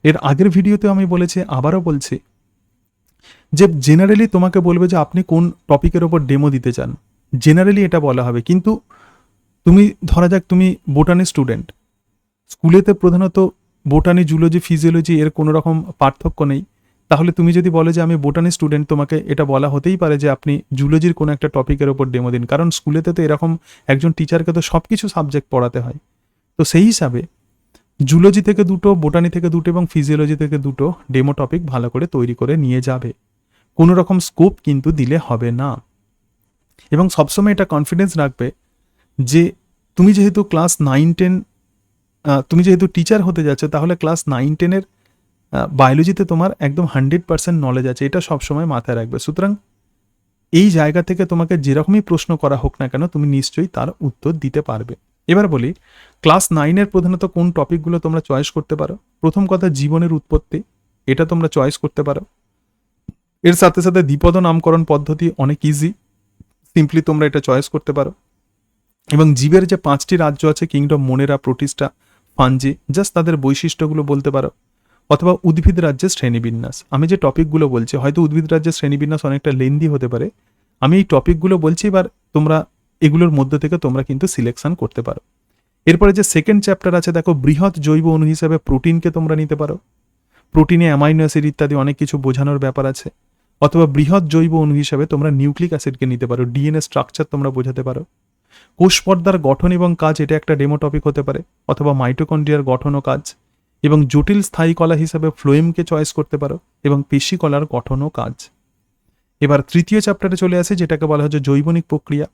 এর আগের ভিডিওতে আমি বলেছি, আবারও বলছি, যে জেনারেলি তোমাকে বলবে যে আপনি কোন টপিকের ওপর ডেমো দিতে চান, জেনারেলি এটা বলা হবে। কিন্তু তুমি ধরা যাক তুমি বোটানি স্টুডেন্ট, স্কুলেতে প্রধানত বোটানি, জুলজি, ফিজিওলজি এর কোনো রকম পার্থক্য নেই। তাহলে তুমি যদি বলো যে আমি বোটানি স্টুডেন্ট, তোমাকে এটা বলা হতেই পারে যে আপনি জুলজির কোনো একটা টপিকের ওপর ডেমো দিন, কারণ স্কুলেতে তো এরকম একজন টিচারকে তো সব কিছু সাবজেক্ট পড়াতে হয়। তো সেই হিসাবে জুলজি থেকে 2টো, বোটানি থেকে 2টো এবং ফিজিওলজি থেকে 2টো ডেমো টপিক ভালো করে তৈরি করে নিয়ে যাবে। কোনো রকম স্কোপ কিন্তু দিলে হবে না। এবং সবসময় এটা কনফিডেন্স রাখবে যে তুমি যেহেতু ক্লাস 9-10, তুমি যেহেতু টিচার হতে যাচ্ছ, তাহলে ক্লাস 9-10-এর বায়োলজিতে তোমার একদম 100% নলেজ আছে, এটা সবসময় মাথায় রাখবে। সুতরাং এই জায়গা থেকে তোমাকে যেরকমই প্রশ্ন করা হোক না কেন তুমি নিশ্চয়ই তার উত্তর দিতে পারবে। এবার বলি ক্লাস 9-এর প্রধানত কোন টপিকগুলো তোমরা চয়েস করতে পারো। প্রথম কথা জীবনের উৎপত্তি, এটা তোমরা চয়েস করতে পারো। এর সাথে সাথে দ্বিপদ নামকরণ পদ্ধতি অনেক ইজি, সিম্পলি তোমরা এটা চয়েস করতে পারো। এবং জীবের যে 5টি রাজ্য আছে, কিংডম, মোনেরা, প্রোটিস্টা, ফাঞ্জি, জাস্ট তাদের বৈশিষ্ট্যগুলো বলতে পারো। অথবা উদ্ভিদ রাজ্যের শ্রেণীবিন্যাস। আমি যে টপিকগুলো বলছি, হয়তো উদ্ভিদ রাজ্যের শ্রেণীবিন্যাস অনেকটা লেন্দি হতে পারে, আমি এই টপিকগুলো বলছি, এবার তোমরা এগুলোর মধ্যে থেকে তোমরা কিন্তু সিলেকশন করতে পারো। এরপরে যে সেকেন্ড চ্যাপ্টার আছে দেখো, বৃহৎ জৈব অণু হিসেবে প্রোটিনকে তোমরা নিতে পারো। প্রোটিনে অ্যামাইনো অ্যাসিড ইত্যাদি অনেক কিছু বোঝানোর ব্যাপার আছে। অথবা বৃহৎ জৈব অণু হিসেবে তোমরা নিউক্লিক অ্যাসিডকে নিতে পারো, ডিএনএ স্ট্রাকচার তোমরা বোঝাতে পারো। কোষ পর্দার গঠন এবং কাজ, এটা একটা ডেমো টপিক হতে পারে। অথবা মাইটোকন্ড্রিয়ার গঠন ও কাজ। এবং জটিল স্থায়ী কলা হিসেবে ফ্লোয়েমকে চয়েস করতে পারো, এবং পেশি কলার গঠন ও কাজ। এবার তৃতীয় চ্যাপ্টারে চলে আসে, যেটাকে বলা হচ্ছে জৈবনিক প্রক্রিয়া,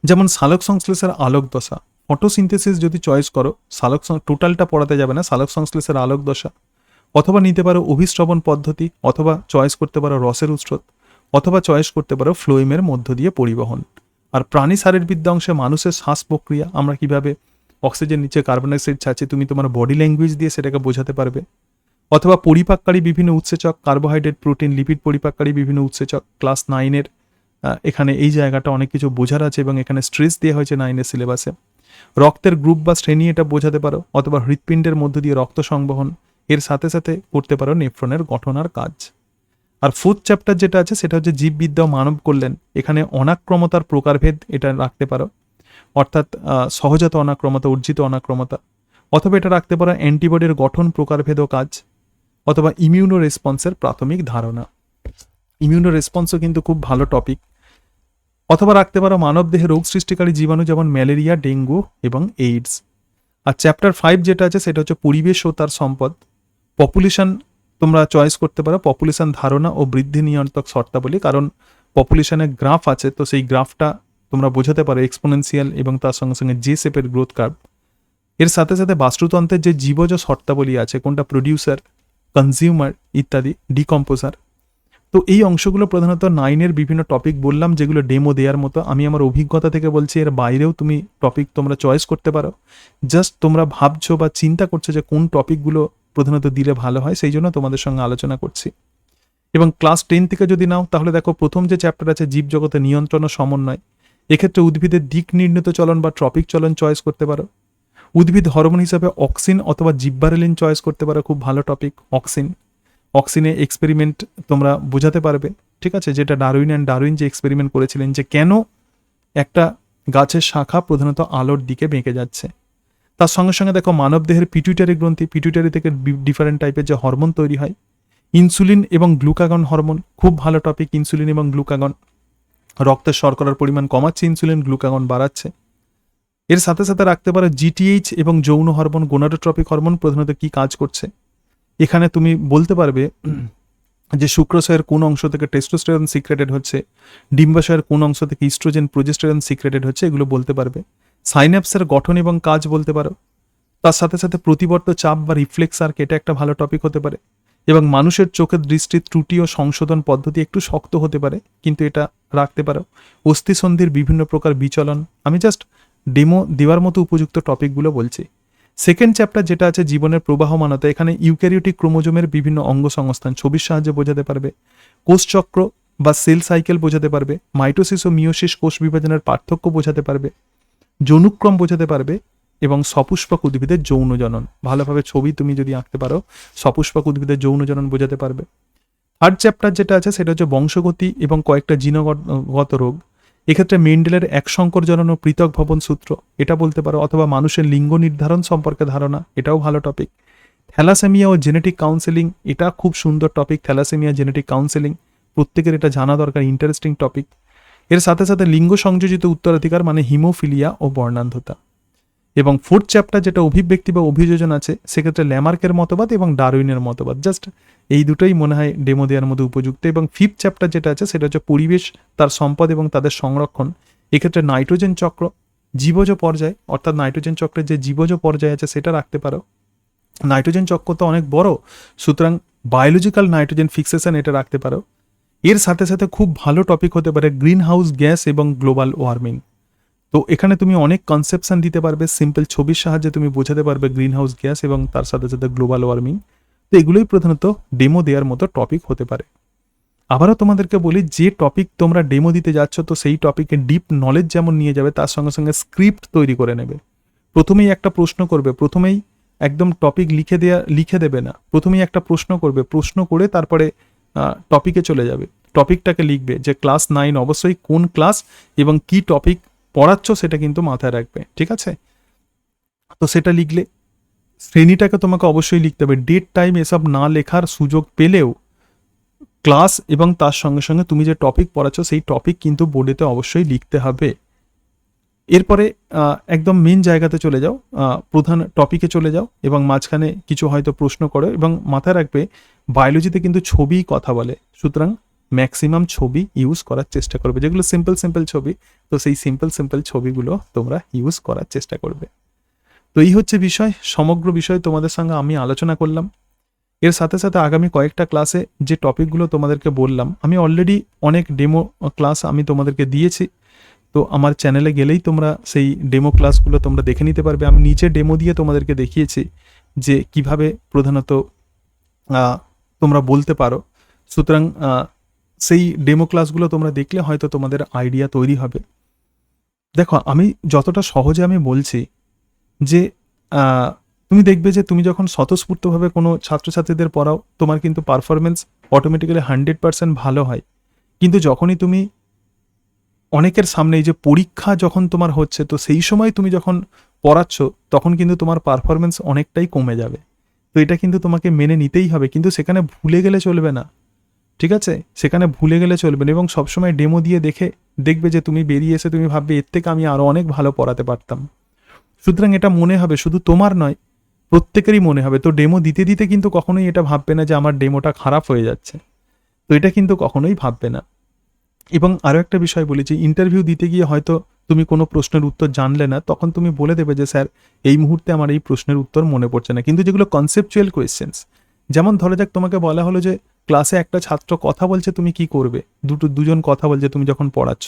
যেমন সালোক সংশ্লেষের আলোক দশা। ফটোসিনথেসিস যদি চয়েস করো, সালোক টোটালটা পড়াতে যাবে না, সালোক সংশ্লেষের আলোক দশা। অথবা নিতে পারো অভিশ্রবণ পদ্ধতি, অথবা চয়েস করতে পারো রসের উৎস, অথবা চয়েস করতে পারো ফ্লোয়েমের মধ্য দিয়ে পরিবহন। আর প্রাণী শারীরবিদ্যা অংশে মানুষের শ্বাস প্রক্রিয়া, আমরা কিভাবে অক্সিজেন নিচে কার্বন ডাইঅক্সাইড ছাড়ছি, তুমি তোমার বডি ল্যাঙ্গুয়েজ দিয়ে সেটাকে বোঝাতে পারবে। অথবা পরিপাককারী বিভিন্ন উৎসেচক, কার্বোহাইড্রেট, প্রোটিন, লিপিড পরিপাককারী বিভিন্ন উৎসেচক। ক্লাস 9-এর এখানে এই জায়গাটা অনেক কিছু বোঝার আছে, এবং এখানে স্ট্রেস দেওয়া হয়েছে 9-এর সিলেবাসে। রক্তের গ্রুপ বা শ্রেণী এটা বোঝাতে পারো, অথবা হৃৎপিণ্ডের মধ্য দিয়ে রক্ত সংবহন। এর সাথে সাথে করতে পারো নেফ্রনের গঠন আর কাজ। আর ফোর্থ চ্যাপ্টার যেটা আছে সেটা হচ্ছে জীববিদ্যা ও মানব কল্যাণ। এখানে অনাক্রমতার প্রকারভেদ এটা রাখতে পারো, অর্থাৎ সহজাত অনাক্রমতা, অর্জিত অনাক্রমতা। অথবা এটা রাখতে পারো অ্যান্টিবডির গঠন, প্রকারভেদ ও কাজ। অথবা ইমিউনো রেসপন্সের প্রাথমিক ধারণা। ইমিউনো রেসপন্সও কিন্তু খুব ভালো টপিক। অথবা রাখতে পারো মানবদেহে রোগ সৃষ্টিকারী জীবাণু, যেমন ম্যালেরিয়া, ডেঙ্গু এবং এইডস। আর চ্যাপ্টার 5 যেটা আছে সেটা হচ্ছে পরিবেশ ও তার সম্পদ। পপুলেশন তোমরা চয়েস করতে পারো, পপুলেশন ধারণা ও বৃদ্ধি নিয়ন্ত্রক শর্তাবলী। কারণ পপুলেশনের গ্রাফ আছে, তো সেই গ্রাফটা তোমরা বোঝাতে পারো এক্সপোনেনশিয়াল এবং তার সঙ্গে সঙ্গে জে শেপের গ্রোথ কার্ভ। এর সাথে সাথে বাস্তুতন্ত্রের যে জীবজ শর্তাবলী আছে, কোনটা প্রডিউসার, কনজিউমার ইত্যাদি, ডিকম্পোজার। তো এই অংশগুলো প্রধানত 9-এর বিভিন্ন টপিক বললাম, যেগুলো ডেমো দেওয়ার মতো। আমি আমার অভিজ্ঞতা থেকে বলছি, এর বাইরেও তুমি টপিক তোমরা চয়েস করতে পারো। জাস্ট তোমরা ভাবছো বা চিন্তা করছো যে কোন টপিকগুলো প্রধানত দিলে ভালো হয়, সেই জন্য তোমাদের সঙ্গে আলোচনা করছি। এবং ক্লাস 10 থেকে যদি নাও, তাহলে দেখো প্রথম যে চ্যাপ্টার আছে জীবজগতের নিয়ন্ত্রণ ও সমন্বয়। এক্ষেত্রে উদ্ভিদের দিক নির্ণীত চলন বা ট্রপিক চলন চয়েস করতে পারো। উদ্ভিদ হরমোন হিসাবে অক্সিন অথবা জিব্বারেলিন চয়েস করতে পারো, খুব ভালো টপিক অক্সিন। অক্সিনে এক্সপেরিমেন্ট তোমরা বোঝাতে পারবে, ঠিক আছে, যেটা ডারউইন যে এক্সপেরিমেন্ট করেছিলেন, যে কেন একটা গাছের শাখা প্রধানত আলোর দিকে বেঁকে যাচ্ছে। তার সঙ্গে সঙ্গে দেখো মানবদেহের পিটুইটারি গ্রন্থি, পিটুইটারি থেকে ডিফারেন্ট টাইপের যে হরমোন তৈরি হয়। ইনসুলিন এবং গ্লুকাগন হরমোন, খুব ভালো টপিক ইনসুলিন এবং গ্লুকাগন। রক্তের শর্করার পরিমাণ কমাচ্ছে ইনসুলিন, গ্লুকাগন বাড়াচ্ছে। এর সাথে সাথে রাখতে পারো জিটিএইচ এবং যৌন হরমোন, গোনাডোট্রপিক হরমোন প্রধানত কি কাজ করছে। এখানে তুমি বলতে পারবে যে শুক্রাশয়ের কোন অংশ থেকে টেস্টোস্টেরন সিক্রেটেড হচ্ছে, ডিম্বাশয়ের কোন অংশ থেকে ইস্ট্রোজেন, প্রোজেস্টেরন সিক্রেটেড হচ্ছে, এগুলো বলতে পারবে। সাইন্যাপসের গঠন এবং কাজ বলতে পারো। তার সাথে সাথে প্রতিবর্ত চাপ বা রিফ্লেক্স আর্ক, এটা একটা ভালো টপিক হতে পারে। এবং মানুষের চোখের দৃষ্টির ত্রুটি ও সংশোধন পদ্ধতি, একটু শক্ত হতে পারে কিন্তু এটা রাখতে পারো। অস্থিসন্ধির বিভিন্ন প্রকার বিচলন, আমি জাস্ট ডেমো দেওয়ার মতো উপযুক্ত টপিকগুলো বলছি। সেকেন্ড চ্যাপ্টার যেটা আছে জীবনের প্রবাহমানতা, এখানে ইউক্যারিওটিক ক্রোমোজোমের বিভিন্ন অঙ্গ সংস্থান ছবির সাহায্যে বোঝাতে পারবে। কোষচক্র বা সেল সাইকেল বোঝাতে পারবে। মাইটোসিস ও মিওসিস কোষ বিভাজনের পার্থক্য বোঝাতে পারবে। যৌনুক্রম বোঝাতে পারবে। এবং সপুষ্পক উদ্ভিদের যৌন জনন, ভালোভাবে ছবি তুমি যদি আঁকতে পারো, সপুষ্পক উদ্ভিদের যৌন জনন বোঝাতে পারবে। থার্ড চ্যাপ্টার যেটা আছে সেটা হচ্ছে বংশগতি এবং কয়েকটা জিনগত রোগ। এক্ষেত্রে মেন্ডেলের একসংকর জনন ও পৃথক ভবন সূত্র, এটা বলতে পারো। অথবা মানুষের লিঙ্গ নির্ধারণ সম্পর্কে ধারণা, এটাও ভালো টপিক। থ্যালাসেমিয়া ও জেনেটিক কাউন্সেলিং, এটা খুব সুন্দর টপিক। থ্যালাসেমিয়া, জেনেটিক কাউন্সেলিং, প্রত্যেকের এটা জানা দরকার, ইন্টারেস্টিং টপিক। এর সাথে সাথে লিঙ্গ সংযোজিত উত্তরাধিকার, মানে হিমোফিলিয়া ও বর্ণান্ধতা। এবং ফোর্থ চ্যাপ্টার যেটা অভিব্যক্তি বা অভিযোজন আছে, সেক্ষেত্রে ল্যামার্কের মতবাদ এবং ডারউইনের মতবাদ। জাস্ট এই দুটোই মনে হয় ডেমো দেওয়ার মধ্যে উপযুক্ত। এবং ফিফথ চ্যাপ্টার যেটা আছে সেটা হচ্ছে পরিবেশ, তার সম্পদ এবং তাদের সংরক্ষণ। এক্ষেত্রে নাইট্রোজেন চক্র, জীবজ পর্যায়, অর্থাৎ নাইট্রোজেন চক্রের যে জীবজ পর্যায় আছে সেটা রাখতে পারো। নাইট্রোজেন চক্র তো অনেক বড়, সুতরাং বায়োলজিক্যাল নাইট্রোজেন ফিক্সেশন এটা রাখতে পারো। এর সাথে সাথে খুব ভালো টপিক হতে পারে গ্রিন হাউস গ্যাস এবং গ্লোবাল ওয়ার্মিং। তো এখানে তুমি অনেক কনসেপশন দিতে পারবে, সিম্পল ছবির সাহায্যে তুমি বোঝাতে পারবে গ্রিন হাউস গ্যাস এবং তার সাথে সাথে গ্লোবাল ওয়ার্মিং। তো এগুলোই প্রধানত ডেমো দেওয়ার মতো টপিক হতে পারে। আবারও তোমাদেরকে বলি, যে টপিক তোমরা ডেমো দিতে যাচ্ছ তো সেই টপিকে ডিপ নলেজ যেমন নিয়ে যাবে, তার সঙ্গে সঙ্গে স্ক্রিপ্ট তৈরি করে নেবে। প্রথমেই একটা প্রশ্ন করবে, প্রথমেই একদম টপিক লিখে দেবে না, প্রথমেই একটা প্রশ্ন করবে, প্রশ্ন করে তারপরে টপিকে চলে যাবে, টপিকটাকে লিখবে যে ক্লাস 9 অবশ্যই কোন ক্লাস এবং কি টপিক পড়াচ্ছ সেটা কিন্তু মাথায় রাখবে, ঠিক আছে? তো সেটা লিখলে শ্রেণীটাকে তোমাকে অবশ্যই লিখতে হবে। ডেট টাইম এসব না লেখার সুযোগ পেলেও ক্লাস এবং তার সঙ্গে সঙ্গে তুমি যে টপিক পড়াচ্ছ সেই টপিক কিন্তু বোর্ডেতে অবশ্যই লিখতে হবে। এরপরে একদম মেন জায়গাতে চলে যাও, প্রধান টপিকে চলে যাও এবং মাঝখানে কিছু হয়তো প্রশ্ন করো এবং মাথায় রাখবে বায়োলজিতে কিন্তু ছবি কথা বলে, সুতরাং ম্যাক্সিমাম ছবি ইউজ করার চেষ্টা করবে, যেগুলো সিম্পল ছবি, তো সেই সিম্পল ছবিগুলো তোমরা ইউজ করার চেষ্টা করবে। তো এই হচ্ছে বিষয়, সমগ্র বিষয় তোমাদের সঙ্গে আমি আলোচনা করলাম। এর সাথে সাথে আগামী কয়েকটা ক্লাসে যে টপিকগুলো তোমাদেরকে বললাম, আমি অলরেডি অনেক ডেমো ক্লাস আমি তোমাদেরকে দিয়েছি। তো আমার চ্যানেলে গেলেই তোমরা সেই ডেমো ক্লাসগুলো তোমরা দেখে নিতে পারবে। আমি নিজে ডেমো দিয়ে তোমাদেরকে দেখিয়েছি যে কিভাবে প্রধানত তোমরা বলতে পারো। সুতরাং সেই ডেমো ক্লাসগুলো তোমরা দেখলে হয়তো তোমাদের আইডিয়া তৈরি হবে। দেখো, আমি যতটা সহজে আমি বলছি যে তুমি দেখবে যে তুমি যখন স্বতঃস্ফূর্তভাবে কোনো ছাত্রছাত্রীদের পড়াও, তোমার কিন্তু পারফরমেন্স অটোমেটিক্যালি 100% ভালো হয়। কিন্তু যখনই তুমি অনেকের সামনে এই যে পরীক্ষা যখন তোমার হচ্ছে, তো সেই সময় তুমি যখন পড়াচ্ছ তখন কিন্তু তোমার পারফরমেন্স অনেকটাই কমে যাবে। তো এটা কিন্তু তোমাকে মেনে নিতেই হবে, কিন্তু সেখানে ভুলে গেলে চলবে না, ঠিক আছে? সেখানে ভুলে গেলে চলবে না এবং সবসময় ডেমো দিয়ে দেখবে যে তুমি বেরিয়ে এসে তুমি ভাববে এর থেকে আমি আরও অনেক ভালো পড়াতে পারতাম। সুতরাং এটা মনে হবে, শুধু তোমার নয়, প্রত্যেকেরই মনে হবে। তো ডেমো দিতে দিতে কিন্তু কখনোই এটা ভাববে না যে আমার ডেমোটা খারাপ হয়ে যাচ্ছে, তো এটা কিন্তু কখনোই ভাববে না। এবং আরও একটা বিষয় বলি, যে ইন্টারভিউ দিতে গিয়ে হয়তো তুমি কোনো প্রশ্নের উত্তর জানলে না, তখন তুমি বলে দেবে যে স্যার এই মুহূর্তে আমার এই প্রশ্নের উত্তর মনে পড়ছে না। কিন্তু যেগুলো কনসেপচুয়াল কোয়েশ্চেন্স, যেমন ধরে যাক তোমাকে বলা হলো যে ক্লাসে একটা ছাত্র কথা বলছে, তুমি কি করবে? দুজন কথা বলছে তুমি যখন পড়াচ্ছ,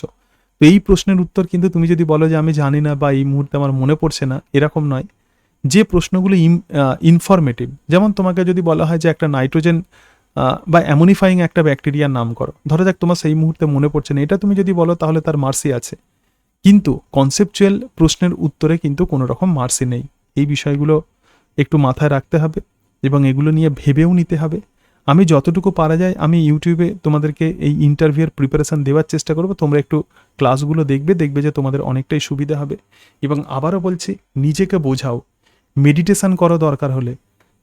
তো এই প্রশ্নের উত্তর কিন্তু তুমি যদি বলো যে আমি জানি না বা এই মুহূর্তে আমার মনে পড়ছে না, এরকম নয়। যে প্রশ্নগুলো ইনফরমেটিভ, যেমন তোমাকে যদি বলা হয় যে একটা নাইট্রোজেন বা অ্যামোনিফাইং একটা ব্যাকটেরিয়ার নাম করো, ধরো যাক তোমার সেই মুহূর্তে মনে পড়ছে না, এটা তুমি যদি বলো তাহলে তার মার্সি আছে। কিন্তু কনসেপচুয়াল প্রশ্নের উত্তরে কিন্তু কোনো রকম মার্সি নেই। এই বিষয়গুলো একটু মাথায় রাখতে হবে এবং এগুলো নিয়ে ভেবেও নিতে হবে। আমি যতটুকু পারা যায় আমি ইউটিউবে তোমাদেরকে এই ইন্টারভিউয়ের প্রিপারেশান দেওয়ার চেষ্টা করবো। তোমরা একটু ক্লাসগুলো দেখবে যে তোমাদের অনেকটাই সুবিধা হবে। এবং আবারও বলছি, নিজেকে বোঝাও, মেডিটেশান করো দরকার হলে।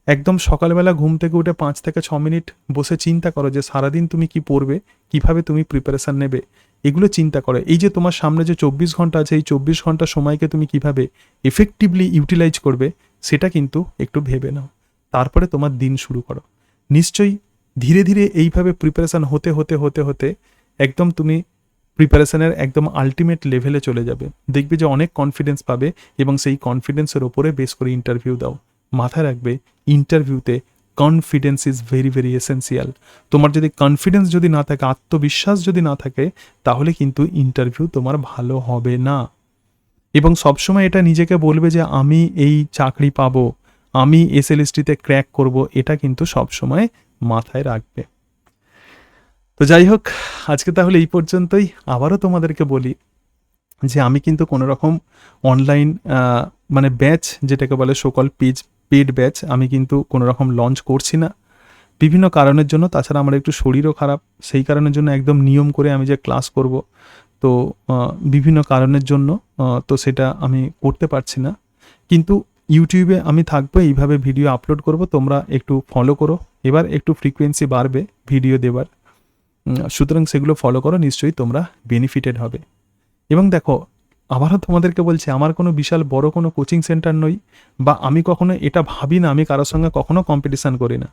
একদম সকালবেলা ঘুম থেকে উঠে 5 থেকে 6 মিনিট বসে চিন্তা করো যে সারাদিন তুমি কি পড়বে, কিভাবে তুমি প্রিপারেশান নেবে, এগুলো চিন্তা করো। এই যে তোমার সামনে যে 24 ঘন্টা আছে, এই 24 ঘন্টা সময়কে তুমি কিভাবে এফেক্টিভলি ইউটিলাইজ করবে সেটা কিন্তু একটু ভেবে নাও। তারপরে তোমার দিন শুরু করো। নিশ্চয়ই ধীরে ধীরে এইভাবে প্রিপারেশান হতে একদম তুমি প্রিপারেশানের একদম আলটিমেট লেভেলে চলে যাবে। দেখবে যে অনেক কনফিডেন্স পাবে এবং সেই কনফিডেন্সের ওপরে বেস করে ইন্টারভিউ দাও। মাথায় রাখবে, ইন্টারভিউতে কনফিডেন্স ইজ ভেরি এসেন্সিয়াল। তোমার যদি কনফিডেন্স যদি না থাকে, আত্মবিশ্বাস যদি না থাকে, তাহলে কিন্তু ইন্টারভিউ তোমার ভালো হবে না। এবং সবসময় এটা নিজেকে বলবে যে আমি এই চাকরি পাবো, আমি এসএলএসটিতে ক্র্যাক করব, এটা কিন্তু সবসময় মাথায় রাখবে। তো যাই হোক, আজকে তাহলে এই পর্যন্তই। আবারও তোমাদেরকে বলি যে আমি কিন্তু কোনো রকম অনলাইন মানে ব্যাচ, যেটাকে বলে সকল পেড ব্যাচ, আমি কিন্তু কোনো রকম লঞ্চ করছি না বিভিন্ন কারণের জন্য। তাছাড়া আমার একটু শরীরও খারাপ, সেই কারণের জন্য একদম নিয়ম করে আমি যে ক্লাস করব, তো বিভিন্ন কারণের জন্য তো সেটা আমি করতে পারছি না। কিন্তু ইউটিউবে আমি থাকবো, এইভাবে ভিডিও আপলোড করব, তোমরা একটু ফলো করো। এবার একটু ফ্রিকোয়েন্সি বাড়বে ভিডিও দেওয়ার, সুতরাং সেগুলো ফলো করো, নিশ্চয়ই তোমরা বেনিফিটেড হবে। এবং দেখো, আবারও তোমাদেরকে বলছি, আমার কোনো বিশাল বড় কোনো কোচিং সেন্টার নই, বা আমি কখনো এটা ভাবি না, আমি কারোর সঙ্গে কখনো কম্পিটিশান করি না।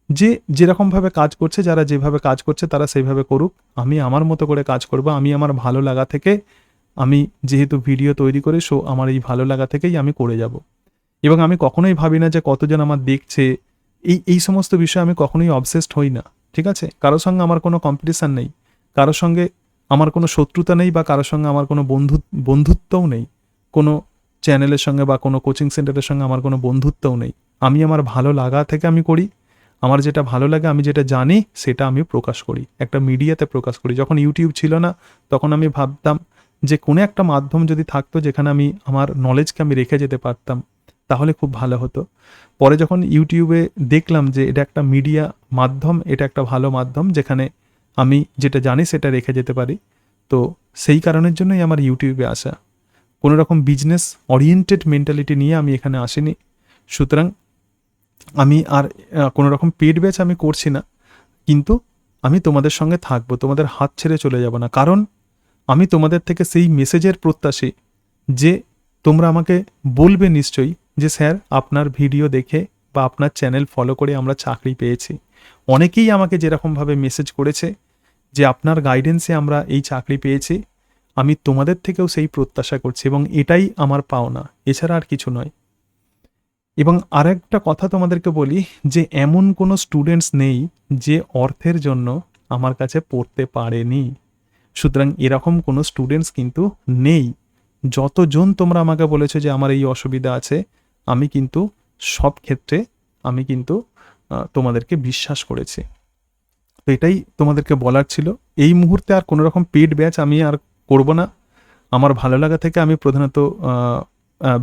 যে যেরকমভাবে কাজ করছে, যারা যেভাবে কাজ করছে তারা সেইভাবে করুক, আমি আমার মতো করে কাজ করব। আমি আমার ভালো লাগা থেকে, আমি যেহেতু ভিডিও তৈরি করে, সো আমার এই ভালো লাগা থেকেই আমি করে যাব। এবং আমি কখনোই ভাবি না যে কতজন আমার দেখছে, এই সমস্ত বিষয়ে আমি কখনোই অবসেসড হই না। ঠিক আছে? কারোর সঙ্গে আমার কোনো কম্পিটিশান নেই, কারোর সঙ্গে আমার কোনো শত্রুতা নেই বা কারোর সঙ্গে আমার কোনো বন্ধুত্বও নেই, কোনো চ্যানেলের সঙ্গে বা কোনো কোচিং সেন্টারের সঙ্গে আমার কোনো বন্ধুত্বও নেই। আমি আমার ভালো লাগা থেকে আমি করি, আমার যেটা ভালো লাগে, আমি যেটা জানি সেটা আমি প্রকাশ করি, একটা মিডিয়াতে প্রকাশ করি। যখন ইউটিউব ছিল না তখন আমি ভাবতাম যে কোনো একটা মাধ্যম যদি থাকতো যেখানে আমি আমার নলেজকে আমি রেখে যেতে পারতাম তাহলে খুব ভালো হতো। পরে যখন ইউটিউবে দেখলাম যে এটা একটা মিডিয়া মাধ্যম, এটা একটা ভালো মাধ্যম যেখানে আমি যেটা জানি সেটা রেখে যেতে পারি, তো সেই কারণের জন্যই আমার ইউটিউবে আসা। কোনো রকম বিজনেস ওরিয়েন্টেড মেন্টালিটি নিয়ে আমি এখানে আসিনি। সুতরাং আমি আর কোনো রকম পেড ব্যাচ আমি করছি না, কিন্তু আমি তোমাদের সঙ্গে থাকবো, তোমাদের হাত ছেড়ে চলে যাব না। কারণ আমি তোমাদের থেকে সেই মেসেজের প্রত্যাশী যে তোমরা আমাকে বলবে নিশ্চয়ই যে স্যার আপনার ভিডিও দেখে বা আপনার চ্যানেল ফলো করে আমরা চাকরি পেয়েছি। অনেকেই আমাকে যেরকমভাবে মেসেজ করেছে যে আপনার গাইডেন্সে আমরা এই চাকরি পেয়েছি, আমি তোমাদের থেকেও সেই প্রত্যাশা করছি এবং এটাই আমার পাওনা, এছাড়া আর কিছু নয়। এবং আরেকটা কথা তোমাদেরকে বলি যে এমন কোনো স্টুডেন্টস নেই যে অর্থের জন্য আমার কাছে পড়তে পারেনি। সুতরাং এরকম কোনো স্টুডেন্টস কিন্তু নেই। যতজন তোমরা আমাকে বলেছো যে আমার এই অসুবিধা আছে, আমি কিন্তু সব ক্ষেত্রে আমি কিন্তু তোমাদেরকে বিশ্বাস করেছি। তো এটাই তোমাদেরকে বলার ছিল। এই মুহূর্তে আর কোনো রকম পেড ব্যাচ আমি আর করব না। আমার ভালো লাগা থেকে আমি প্রধানত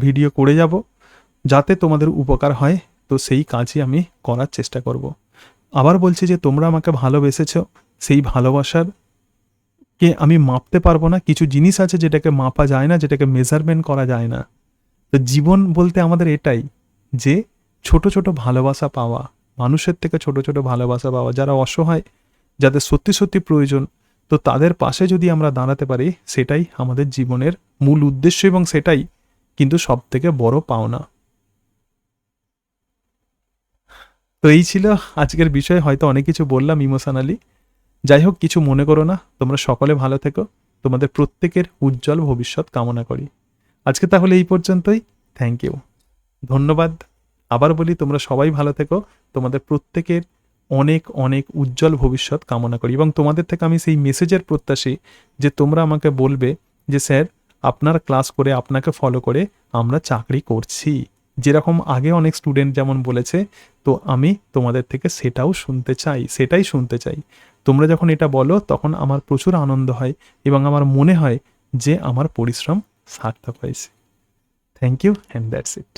ভিডিও করে যাব যাতে তোমাদের উপকার হয়, তো সেই কাজই আমি করার চেষ্টা করব। আবার বলছি যে তোমরা আমাকে ভালোবেসেছো, সেই ভালোবাসার কে আমি মাপতে পারবো না। কিছু জিনিস আছে যেটাকে মাপা যায় না, যেটাকে মেজারমেন্ট করা যায় না। তো জীবন বলতে আমাদের এটাই, যে ছোট ছোট ভালোবাসা পাওয়া, মানুষের থেকে ছোট ছোট ভালোবাসা পাওয়া, যারা অসহায়, যাদের সত্যি সত্যি প্রয়োজন, তো তাদের পাশে যদি আমরা দাঁড়াতে পারি সেটাই আমাদের জীবনের মূল উদ্দেশ্য এবং সেটাই কিন্তু সব থেকে বড় পাওনা। তো এই ছিল আজকের বিষয়। হয়তো অনেক কিছু বললাম ইমোশনালি, যাই হোক কিছু মনে করো না। তোমরা সকলে ভালো থেকো, তোমাদের প্রত্যেকের উজ্জ্বল ভবিষ্যৎ কামনা করি। আজকে তাহলে এই পর্যন্তই। থ্যাংক ইউ, ধন্যবাদ। আবার বলি তোমরা সবাই ভালো থেকো, তোমাদের প্রত্যেকের অনেক অনেক উজ্জ্বল ভবিষ্যৎ কামনা করি এবং তোমাদের থেকে আমি সেই মেসেজের প্রত্যাশী যে তোমরা আমাকে বলবে যে স্যার আপনার ক্লাস করে, আপনাকে ফলো করে আমরা চাকরি করছি, যেরকম আগে অনেক স্টুডেন্ট যেমন বলেছে। তো আমি তোমাদের থেকে সেটাও শুনতে চাই, সেটাই শুনতে চাই। তোমরা যখন এটা বলো তখন আমার প্রচুর আনন্দ হয় এবং আমার মনে হয় যে আমার পরিশ্রম সার্থক হয়েছে। Thank you and that's it.